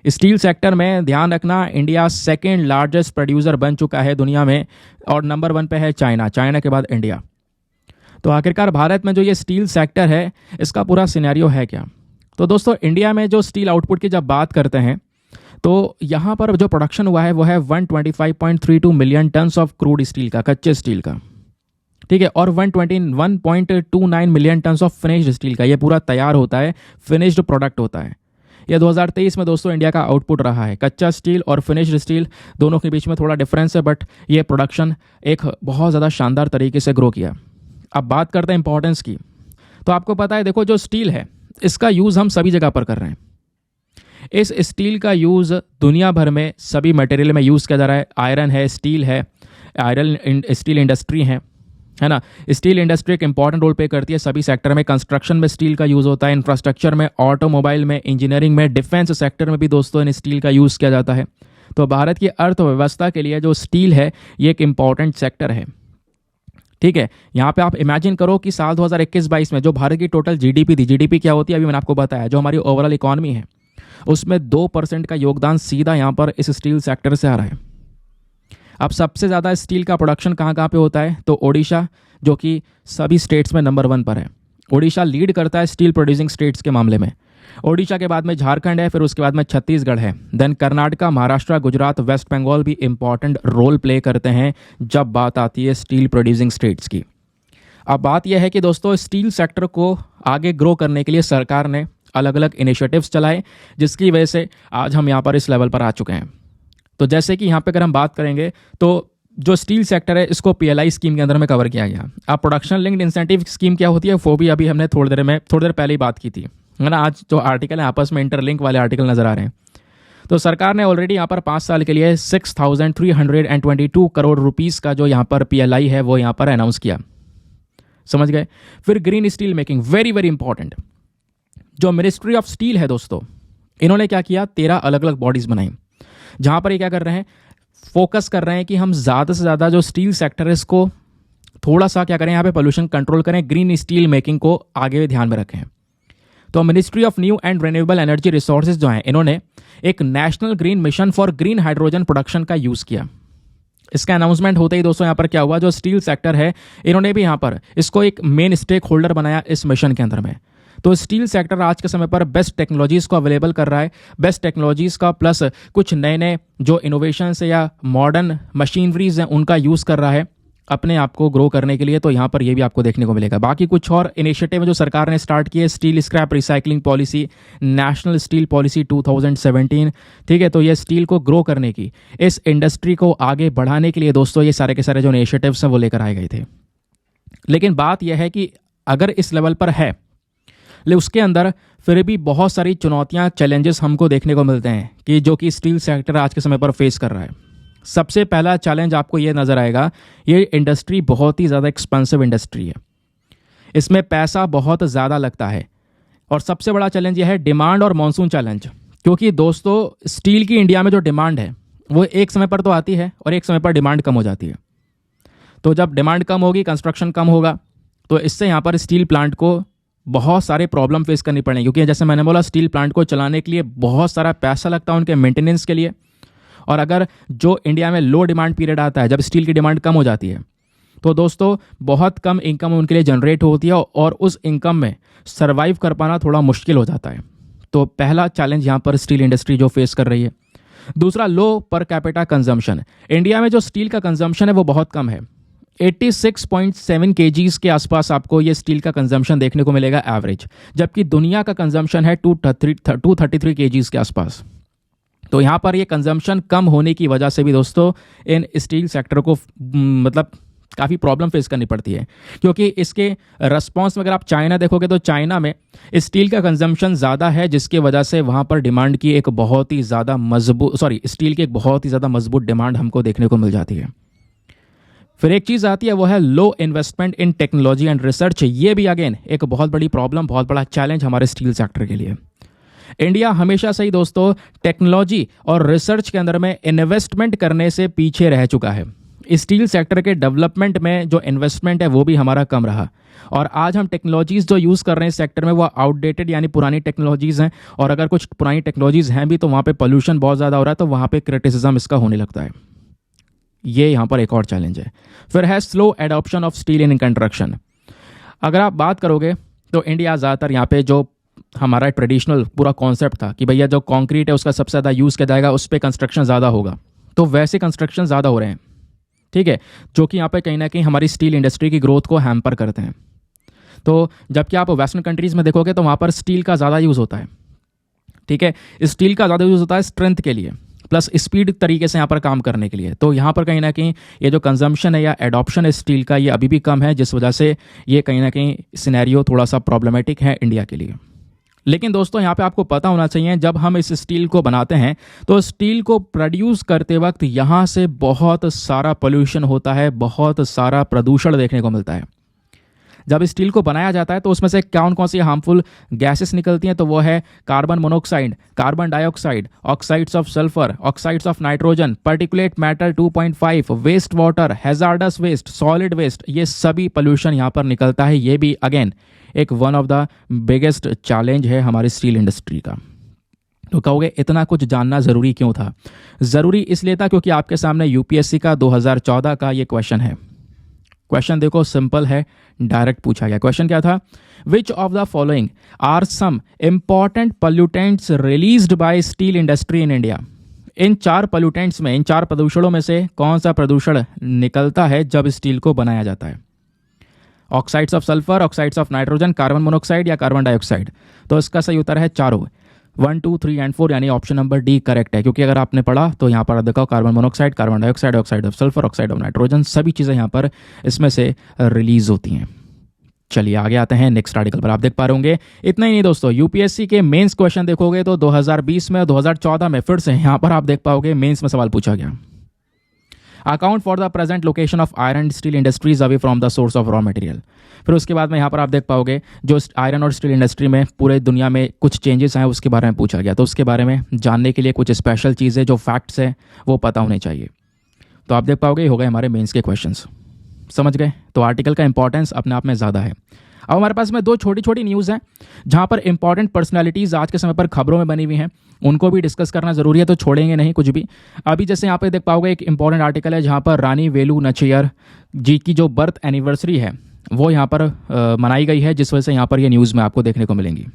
[SPEAKER 1] स्टील सेक्टर में ध्यान रखना, इंडिया सेकेंड लार्जेस्ट प्रोड्यूसर बन चुका है दुनिया में, और नंबर 1 पे है चाइना, चाइना के बाद इंडिया। तो आखिरकार भारत में जो ये स्टील सेक्टर है इसका पूरा सिनेरियो है क्या। तो दोस्तों, इंडिया में जो स्टील आउटपुट की जब बात करते हैं तो यहाँ पर जो प्रोडक्शन हुआ है वो है 125.32 million tons of crude steel का, कच्चे स्टील का, ठीक है, और 121.29 million tons of finished steel का। ये पूरा तैयार होता है, फिनिश्ड प्रोडक्ट होता है। ये 2023 में दोस्तों इंडिया का आउटपुट रहा है। कच्चा स्टील और फिनिश्ड स्टील दोनों के बीच में थोड़ा डिफरेंस है, बट ये प्रोडक्शन एक बहुत ज़्यादा शानदार तरीके से ग्रो किया। अब बात करते हैं इंपॉर्टेंस की। तो आपको पता है, देखो जो स्टील है इसका यूज़ हम सभी जगह पर कर रहे हैं। इस स्टील का यूज़ दुनिया भर में सभी मटेरियल में यूज़ किया जा रहा है। आयरन है, स्टील है, आयरन स्टील इंडस्ट्री है ना। स्टील इंडस्ट्री एक इंपॉर्टेंट रोल प्ले करती है सभी सेक्टर में। कंस्ट्रक्शन में स्टील का यूज़ होता है, इंफ्रास्ट्रक्चर में, ऑटोमोबाइल में, इंजीनियरिंग में, डिफेंस सेक्टर में भी दोस्तों इन स्टील का यूज़ किया जाता है। तो भारत की अर्थव्यवस्था के लिए जो स्टील है ये एक इंपॉर्टेंट सेक्टर है, ठीक है। यहाँ पे आप इमेजिन करो कि साल 2021-22 में जो भारत की टोटल जीडीपी थी, जीडीपी क्या होती है अभी मैंने आपको बताया, जो हमारी ओवरऑल इकॉनमी है उसमें 2% का योगदान सीधा यहाँ पर इस स्टील सेक्टर से आ रहा है। अब सबसे ज़्यादा स्टील का प्रोडक्शन कहाँ कहाँ पे होता है, तो ओडिशा, जो कि सभी स्टेट्स में नंबर 1 पर है। ओडिशा लीड करता है स्टील प्रोड्यूसिंग स्टेट्स के मामले में। ओडिशा के बाद में झारखंड है, फिर उसके बाद में छत्तीसगढ़ है, देन कर्नाटका, महाराष्ट्र, गुजरात, वेस्ट बंगाल भी इंपॉर्टेंट रोल प्ले करते हैं जब बात आती है स्टील प्रोड्यूसिंग स्टेट्स की। अब बात यह है कि दोस्तों स्टील सेक्टर को आगे ग्रो करने के लिए सरकार ने अलग अलग इनिशिएटिव्स चलाए, जिसकी वजह से आज हम यहाँ पर इस लेवल पर आ चुके हैं। तो जैसे कि यहाँ पे अगर हम बात करेंगे तो जो स्टील सेक्टर है इसको पीएलआई स्कीम के अंदर में कवर किया गया। अब प्रोडक्शन लिंक्ड इंसेंटिव स्कीम क्या होती है वो भी अभी हमने थोड़ी देर पहले ही बात की थी, है ना। आज जो आर्टिकल है आपस में इंटरलिंक वाले आर्टिकल नजर आ रहे हैं। तो सरकार ने ऑलरेडी यहाँ पर 5 साल के लिए 6,322 करोड़ रुपीस का जो यहाँ पर पीएलआई है वो यहाँ पर अनाउंस किया, समझ गए। फिर green steel making, very very important. जो मिनिस्ट्री ऑफ स्टील है दोस्तों, इन्होंने क्या किया, 13 अलग अलग बॉडीज बनाई, जहां पर ये क्या कर रहे हैं, फोकस कर रहे हैं कि हम ज़्यादा से ज़्यादा जो स्टील सेक्टर है इसको थोड़ा सा क्या करें, यहाँ पे पोल्यूशन कंट्रोल करें, ग्रीन स्टील मेकिंग को आगे ध्यान में रखें। तो ministry of new and renewable energy resources जो हैं, इन्होंने एक national green mission for green hydrogen production का यूज़ किया। इसका अनाउंसमेंट होते ही दोस्तों यहाँ पर क्या हुआ, जो स्टील सेक्टर है इन्होंने भी यहाँ पर इसको एक मेन स्टेक होल्डर बनाया इस मिशन के अंदर में। तो स्टील सेक्टर आज के समय पर बेस्ट टेक्नोलॉजीज़ को अवेलेबल कर रहा है, बेस्ट टेक्नोलॉजीज़ का प्लस कुछ नए नए जो इनोवेशंस है या मॉडर्न मशीनरीज हैं उनका यूज़ कर रहा है अपने आप को ग्रो करने के लिए। तो यहाँ पर ये भी आपको देखने को मिलेगा। बाकी कुछ और इनिशिएटिव जो सरकार ने स्टार्ट किए, steel scrap recycling policy, national steel policy 2017, ठीक है। तो ये स्टील को ग्रो करने की, इस इंडस्ट्री को आगे बढ़ाने के लिए दोस्तों ये सारे के सारे जो इनिशिएटिव्स हैं वो लेकर आए गए थे। लेकिन बात यह है कि अगर इस लेवल पर है, ले उसके अंदर फिर भी बहुत सारी चुनौतियां, चैलेंजेस हमको देखने को मिलते हैं कि जो कि स्टील सेक्टर आज के समय पर फेस कर रहा है। सबसे पहला चैलेंज आपको ये नज़र आएगा, ये इंडस्ट्री बहुत ही ज़्यादा एक्सपेंसिव इंडस्ट्री है, इसमें पैसा बहुत ज़्यादा लगता है। और सबसे बड़ा चैलेंज ये है डिमांड और मॉनसून चैलेंज, क्योंकि दोस्तों स्टील की इंडिया में जो डिमांड है वो एक समय पर तो आती है और एक समय पर डिमांड कम हो जाती है। तो जब डिमांड कम होगी, कंस्ट्रक्शन कम होगा, तो इससे यहाँ पर स्टील प्लांट को बहुत सारे प्रॉब्लम फेस करनी पड़ेंगी, क्योंकि जैसे मैंने बोला स्टील प्लांट को चलाने के लिए बहुत सारा पैसा लगता है उनके मेंटेनेंस के लिए। और अगर जो इंडिया में लो डिमांड पीरियड आता है, जब स्टील की डिमांड कम हो जाती है, तो दोस्तों बहुत कम इनकम उनके लिए जनरेट होती है और उस इनकम में सर्वाइव कर पाना थोड़ा मुश्किल हो जाता है। तो पहला चैलेंज यहाँ पर स्टील इंडस्ट्री जो फेस कर रही है। दूसरा, लो पर कैपिटा कंजम्पशन। इंडिया में जो स्टील का कंजम्पशन है वो बहुत कम है, 86.7 kgs के आसपास आपको ये स्टील का कंजम्पशन देखने को मिलेगा एवरेज, जबकि दुनिया का कंजम्पशन है 233 kgs के आसपास। तो यहाँ पर ये कंजम्पशन कम होने की वजह से भी दोस्तों इन स्टील सेक्टर को मतलब काफ़ी प्रॉब्लम फेस करनी पड़ती है, क्योंकि इसके रिस्पॉन्स में अगर आप चाइना देखोगे तो चाइना में स्टील का कंजम्पशन ज़्यादा है, जिसकी वजह से वहाँ पर डिमांड की एक बहुत ही ज़्यादा स्टील की एक बहुत ही ज़्यादा मजबूत डिमांड हमको देखने को मिल जाती है। फिर एक चीज़ आती है वो है low investment in technology and research. ये भी अगेन एक बहुत बड़ी प्रॉब्लम, बहुत बड़ा चैलेंज हमारे स्टील सेक्टर के लिए। इंडिया हमेशा से ही दोस्तों टेक्नोलॉजी और रिसर्च के अंदर में इन्वेस्टमेंट करने से पीछे रह चुका है। स्टील सेक्टर के डेवलपमेंट में जो इन्वेस्टमेंट है वो भी हमारा कम रहा, और आज हम टेक्नोलॉजीज़ जो यूज़ कर रहे हैं इस सेक्टर में वो आउटडेटेड यानी पुरानी टेक्नोलॉजीज़ हैं, और अगर कुछ पुरानी टेक्नोलॉजीज़ हैं भी तो वहाँ पे पोल्यूशन बहुत ज़्यादा हो रहा है, तो वहाँ पे क्रिटिसिज्म इसका होने लगता है। ये यहाँ पर एक और चैलेंज है। फिर है slow adoption of steel in construction. अगर आप बात करोगे तो इंडिया ज़्यादातर यहाँ पे जो हमारा ट्रेडिशनल पूरा कॉन्सेप्ट था कि भैया जो कॉन्क्रीट है उसका सबसे ज़्यादा यूज़ किया जाएगा, उस पर कंस्ट्रक्शन ज़्यादा होगा, तो वैसे कंस्ट्रक्शन ज़्यादा हो रहे हैं, ठीक है, जो कि यहाँ पे कहीं ना कहीं हमारी स्टील इंडस्ट्री की ग्रोथ को हैम्पर करते हैं। तो जबकि आप वेस्टर्न कंट्रीज़ में देखोगे तो वहाँ पर स्टील का ज़्यादा यूज़ होता है, ठीक है, स्टील का ज़्यादा यूज़ होता है स्ट्रेंथ के लिए प्लस स्पीड तरीके से यहाँ पर काम करने के लिए। तो यहाँ पर कहीं ना कहीं ये जो कंजम्पशन है या एडॉप्शन है स्टील का ये अभी भी कम है, जिस वजह से ये कहीं ना कहीं सिनेरियो थोड़ा सा प्रॉब्लमेटिक है इंडिया के लिए। लेकिन दोस्तों यहाँ पे आपको पता होना चाहिए, जब हम इस स्टील को बनाते हैं तो स्टील को प्रोड्यूस करते वक्त यहाँ से बहुत सारा पोल्यूशन होता है, बहुत सारा प्रदूषण देखने को मिलता है। जब स्टील को बनाया जाता है तो उसमें से कौन कौन सी हार्मफुल गैसेस निकलती हैं, तो वो है carbon monoxide, carbon dioxide, oxides of sulphur, oxides of nitrogen, particulate matter 2.5, waste water, hazardous waste, solid waste, ये सभी पोल्यूशन यहाँ पर निकलता है। ये भी अगेन एक one of the biggest challenge है हमारी स्टील इंडस्ट्री का। तो कहोगे इतना कुछ जानना ज़रूरी क्यों था? ज़रूरी इसलिए था क्योंकि आपके सामने यूपीएससी का 2014 का ये क्वेश्चन है। क्वेश्चन देखो सिंपल है, डायरेक्ट पूछा गया। क्वेश्चन क्या था? Which of the following are some important pollutants released by steel industry in India. इन चार पोल्यूटेंट्स में, इन चार प्रदूषणों में से कौन सा प्रदूषण निकलता है जब स्टील को बनाया जाता है? Oxides of sulphur, oxides of nitrogen, carbon monoxide या कार्बन डाइऑक्साइड? तो इसका सही उत्तर है चारों, 1, 2, 3 एंड 4, यानी ऑप्शन नंबर डी करेक्ट है। क्योंकि अगर आपने पढ़ा तो यहाँ पर देखो carbon monoxide, carbon dioxide, oxide of sulphur, oxide of nitrogen, सभी चीज़ें यहाँ पर इसमें से रिलीज होती हैं। चलिए आगे आते हैं नेक्स्ट आर्टिकल पर। आप देख पा रहे होंगे, इतना ही नहीं दोस्तों, यूपीएससी के मेंस क्वेश्चन देखोगे तो 2020 में और 2014 में फिर से यहाँ पर आप देख पाओगे मेंस में सवाल पूछा गया। Account for the present location of iron steel industries away from the source of raw material. फिर उसके बाद में यहाँ पर आप देख पाओगे जो आयरन और स्टील इंडस्ट्री में पूरे दुनिया में कुछ चेंजेस आए उसके बारे में पूछा गया। तो उसके बारे में जानने के लिए कुछ स्पेशल चीज़ें जो फैक्ट्स है वो पता होने चाहिए। तो आप देख पाओगे हो गए हमारे मेंस के क्वेश्चंस, समझ गए? तो आर्टिकल का इंपॉर्टेंस अपने आप में ज़्यादा है। अब हमारे पास में दो छोटी छोटी न्यूज़ हैं जहाँ पर इंपॉर्टेंट पर्सनालिटीज़ आज के समय पर खबरों में बनी हुई हैं, उनको भी डिस्कस करना ज़रूरी है, तो छोड़ेंगे नहीं कुछ भी। अभी जैसे यहाँ पे देख पाओगे एक इंपॉर्टेंट आर्टिकल है जहाँ पर रानी वेलु नाचियार जी की जो बर्थ एनिवर्सरी है वो यहाँ पर मनाई गई है, जिस वजह से यहाँ पर ये न्यूज़ में आपको देखने को मिलेंगी।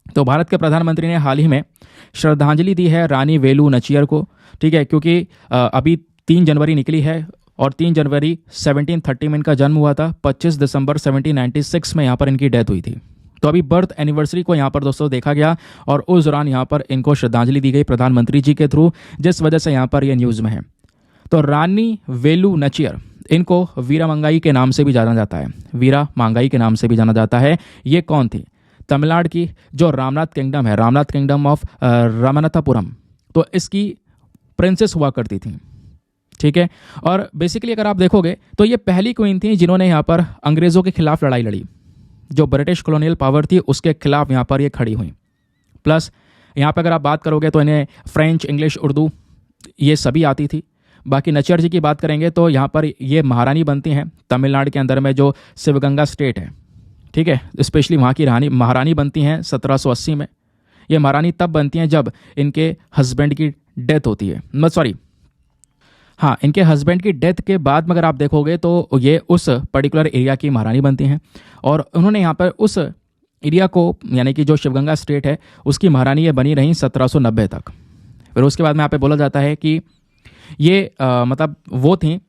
[SPEAKER 1] तो भारत के प्रधानमंत्री ने हाल ही में श्रद्धांजलि दी है रानी वेलु नाचियार को, ठीक है, क्योंकि अभी 3 जनवरी निकली है और 3 जनवरी 1730 में इनका जन्म हुआ था, 25 दिसंबर 1796 में यहाँ पर इनकी डेथ हुई थी। तो अभी बर्थ एनिवर्सरी को यहाँ पर दोस्तों देखा गया और उस दौरान यहाँ पर इनको श्रद्धांजलि दी गई प्रधानमंत्री जी के थ्रू, जिस वजह से यहाँ पर ये न्यूज़ में है। तो रानी वेलु नाचियार, इनको वीरा मंगाई के नाम से भी जाना जाता है, वीरा मंगाई के नाम से भी जाना जाता है। ये कौन थी? तमिलनाडु की जो रामनाथ किंगडम है, रामनाथ किंगडम ऑफ रामनाथपुरम, तो इसकी प्रिंसेस हुआ करती थी, ठीक है। और बेसिकली अगर आप देखोगे तो ये पहली क्वीन थी जिन्होंने यहाँ पर अंग्रेज़ों के खिलाफ लड़ाई लड़ी, जो ब्रिटिश कॉलोनियल पावर थी उसके खिलाफ यहाँ पर ये खड़ी हुई। प्लस यहाँ पर अगर आप बात करोगे तो इन्हें फ्रेंच, इंग्लिश, उर्दू ये सभी आती थी। बाकी नाचियार जी की बात करेंगे तो यहाँ पर ये महारानी बनती हैं तमिलनाडु के अंदर में जो शिवगंगा स्टेट है, ठीक है, स्पेशली वहाँ की रानी महारानी बनती हैं 1780 में। ये महारानी तब बनती हैं जब इनके हस्बैंड की डेथ होती है, हाँ, इनके हस्बैंड की डेथ के बाद में अगर आप देखोगे तो ये उस पर्टिकुलर एरिया की महारानी बनती हैं और उन्होंने यहाँ पर उस एरिया को यानी कि जो शिवगंगा स्टेट है उसकी महारानी ये बनी रही 1790 तक। फिर उसके बाद में यहाँ पे बोला जाता है कि ये मतलब वो थी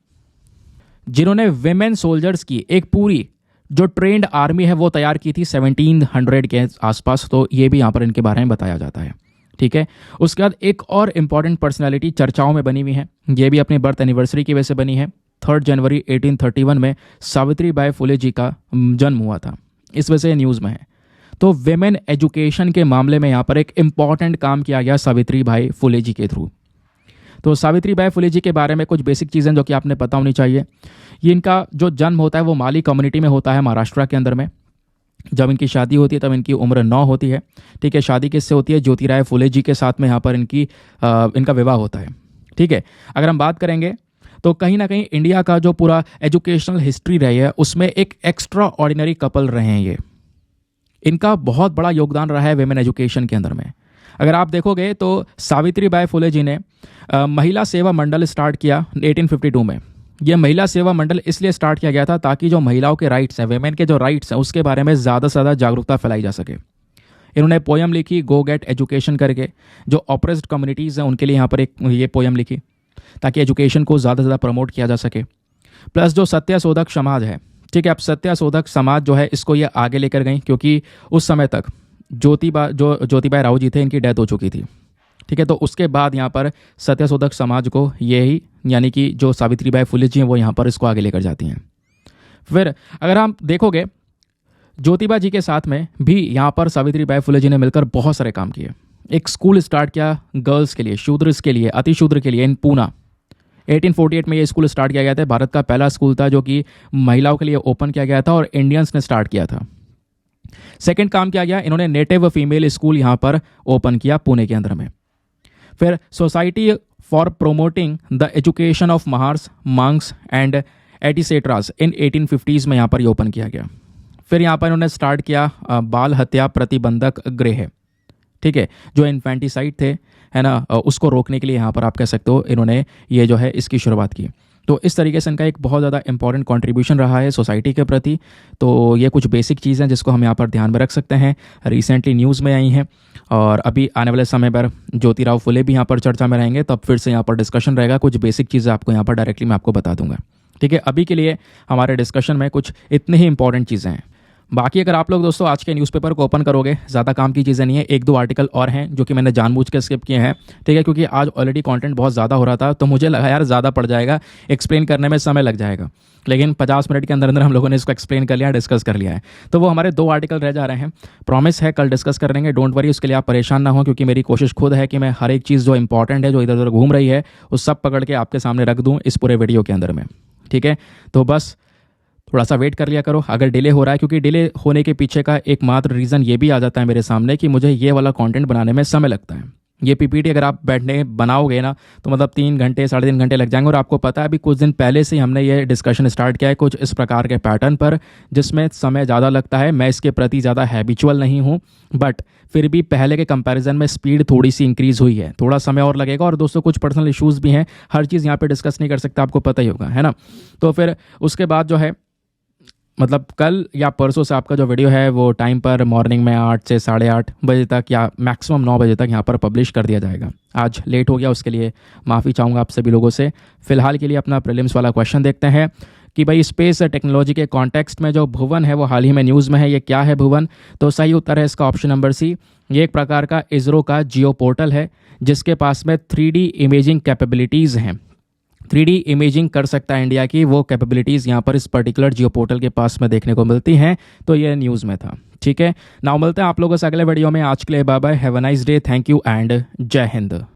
[SPEAKER 1] जिन्होंने विमेन सोल्जर्स की एक पूरी जो ट्रेंड आर्मी है वो तैयार की थी 1700 के आसपास। तो ये भी यहाँ पर इनके बारे में बताया जाता है, ठीक है। उसके बाद एक और इम्पॉर्टेंट पर्सनालिटी चर्चाओं में बनी हुई है, ये भी अपनी बर्थ एनिवर्सरी की वजह से बनी है। 3 जनवरी 1831 में सावित्री बाई फुले जी का जन्म हुआ था, इस वजह से न्यूज़ में है। तो वेमेन एजुकेशन के मामले में यहाँ पर एक इम्पॉर्टेंट काम किया गया सावित्री बाई फुले जी के थ्रू। तो सावित्री बाई फुले जी के बारे में कुछ बेसिक चीज़ें जो कि आपने पता होनी चाहिए। ये इनका जो जन्म होता है वो माली कम्युनिटी में होता है, महाराष्ट्र के अंदर में, जब इनकी शादी होती है तब इनकी उम्र 9 होती है। ठीक है, शादी किससे होती है? ज्योतिराव फुले जी के साथ में यहाँ पर इनका विवाह होता है। ठीक है, अगर हम बात करेंगे तो कहीं ना कहीं इंडिया का जो पूरा एजुकेशनल हिस्ट्री रही है उसमें एक एक्स्ट्रा ऑर्डिनरी कपल रहे हैं ये। इनका बहुत बड़ा योगदान रहा है वेमेन एजुकेशन के अंदर में। अगर आप देखोगे तो सावित्री बाई फुले जी ने महिला सेवा मंडल स्टार्ट किया 1852 में। यह महिला सेवा मंडल इसलिए स्टार्ट किया गया था ताकि जो महिलाओं के राइट्स हैं, वेमेन के जो राइट्स हैं, उसके बारे में ज़्यादा से ज़्यादा जागरूकता फैलाई जा सके। इन्होंने पोयम लिखी गो गेट एजुकेशन करके, जो ऑप्रेस्ड कम्युनिटीज़ हैं उनके लिए यहाँ पर एक ये पोयम लिखी ताकि एजुकेशन को ज़्यादा से ज़्यादा प्रमोट किया जा सके। प्लस जो सत्यशोधक समाज है, ठीक है, अब सत्यशोधक समाज जो है इसको ये आगे लेकर गई, क्योंकि उस समय तक ज्योतिबा राव जी थे, इनकी डेथ हो चुकी थी। ठीक है, तो उसके बाद यहाँ पर सत्यशोधक समाज को यही, यानी कि जो सावित्रीबाई फुले जी हैं वो यहाँ पर इसको आगे लेकर जाती हैं। फिर अगर हम देखोगे ज्योतिबा जी के साथ में भी यहाँ पर सावित्रीबाई फुले जी ने मिलकर बहुत सारे काम किए। एक स्कूल स्टार्ट किया गर्ल्स के लिए, शूद्रस के लिए, अतिशूद्र के लिए इन पूना। 1848 में ये स्कूल स्टार्ट किया गया था। भारत का पहला स्कूल था जो कि महिलाओं के लिए ओपन किया गया था और इंडियंस ने स्टार्ट किया था। सेकंड काम किया गया, इन्होंने नेटिव फीमेल स्कूल यहाँ पर ओपन किया पुणे के अंदर में। फिर society for promoting the education of Mahars, Mangs and etcetera in 1850s में यहाँ पर ओपन किया गया। फिर यहाँ पर इन्होंने स्टार्ट किया बाल हत्या प्रतिबंधक गृह। ठीक है, जो इन्फेंटिसाइड थे, है ना, उसको रोकने के लिए यहाँ पर आप कह सकते हो इन्होंने ये जो है इसकी शुरुआत की। तो इस तरीके से इनका एक बहुत ज़्यादा इंपॉर्टेंट कंट्रीब्यूशन रहा है सोसाइटी के प्रति। तो ये कुछ बेसिक चीज़ें जिसको हम यहाँ पर ध्यान में रख सकते हैं, रिसेंटली न्यूज़ में आई हैं और अभी आने वाले समय पर ज्योतिराव फुले भी यहाँ पर चर्चा में रहेंगे, तब फिर से यहाँ पर डिस्कशन रहेगा। कुछ बेसिक चीज़ें आपको यहाँ पर डायरेक्टली मैं आपको बता दूंगा। ठीक है, अभी के लिए हमारे डिस्कशन में कुछ इतने ही इंपॉर्टेंट चीज़ें हैं। बाकी अगर आप लोग दोस्तों आज के न्यूज़पेपर को ओपन करोगे, ज़्यादा काम की चीज़ें नहीं है, एक दो आर्टिकल और हैं जो कि मैंने जानबूझ के स्किप किए हैं। ठीक है, क्योंकि आज ऑलरेडी कंटेंट बहुत ज़्यादा हो रहा था, तो मुझे लगा यार ज़्यादा पड़ जाएगा, एक्सप्लेन करने में समय लग जाएगा। लेकिन 50 मिनट के अंदर अंदर हम लोगों ने इसको एक्सप्लेन कर लिया, डिस्कस कर लिया है। तो वो हमारे 2 आर्टिकल रह जा रहे हैं। प्रॉमिस है कल डिस्कस कर लेंगे, डोंट वरी, उसके लिए आप परेशान ना हो, क्योंकि मेरी कोशिश खुद है कि मैं हर एक चीज़ जो इंपॉर्टेंट है, जो इधर उधर घूम रही है, उस सब पकड़ के आपके सामने रख दूँ इस पूरे वीडियो के अंदर में। ठीक है, तो बस थोड़ा सा वेट कर लिया करो अगर डिले हो रहा है, क्योंकि डिले होने के पीछे का एकमात्र रीज़न ये भी आ जाता है मेरे सामने कि मुझे ये वाला कंटेंट बनाने में समय लगता है। ये पीपीटी अगर आप बैठने बनाओगे ना तो मतलब 3 घंटे 3.5 घंटे लग जाएंगे। और आपको पता है अभी कुछ दिन पहले से ही हमने ये डिस्कशन स्टार्ट किया है कुछ इस प्रकार के पैटर्न पर, जिसमें समय ज़्यादा लगता है। मैं इसके प्रति ज़्यादा हैबिचुअल नहीं हूँ, बट फिर भी पहले के कंपैरिजन में स्पीड थोड़ी सी इंक्रीज़ हुई है, थोड़ा समय और लगेगा। और दोस्तों कुछ पर्सनल इश्यूज़ भी हैं, हर चीज़ यहाँ पर डिस्कस नहीं कर सकता, आपको पता ही होगा, है ना। तो फिर उसके बाद जो है मतलब कल या परसों से आपका जो वीडियो है वो टाइम पर मॉर्निंग में 8 से 8:30 बजे तक या मैक्सिमम 9 बजे तक यहाँ पर पब्लिश कर दिया जाएगा। आज लेट हो गया, उसके लिए माफ़ी चाहूँगा आप सभी लोगों से। फिलहाल के लिए अपना प्रीलिम्स वाला क्वेश्चन देखते हैं कि भाई स्पेस टेक्नोलॉजी के कॉन्टेक्स्ट में जो भुवन है वो हाल ही में न्यूज़ में है, ये क्या है भुवन? तो सही उत्तर है इसका ऑप्शन नंबर सी। ये एक प्रकार का इसरो का जियो पोर्टल है जिसके पास में 3D इमेजिंग कैपेबिलिटीज़ हैं। 3D इमेजिंग कर सकता है इंडिया की, वो कैपेबिलिटीज़ यहाँ पर इस पर्टिकुलर जियो पोर्टल के पास में देखने को मिलती हैं। तो ये न्यूज़ में था। ठीक है, नाउ मिलते हैं आप लोगों से अगले वीडियो में। आज के लिए bye bye, have a nice day, thank you and Jai Hind.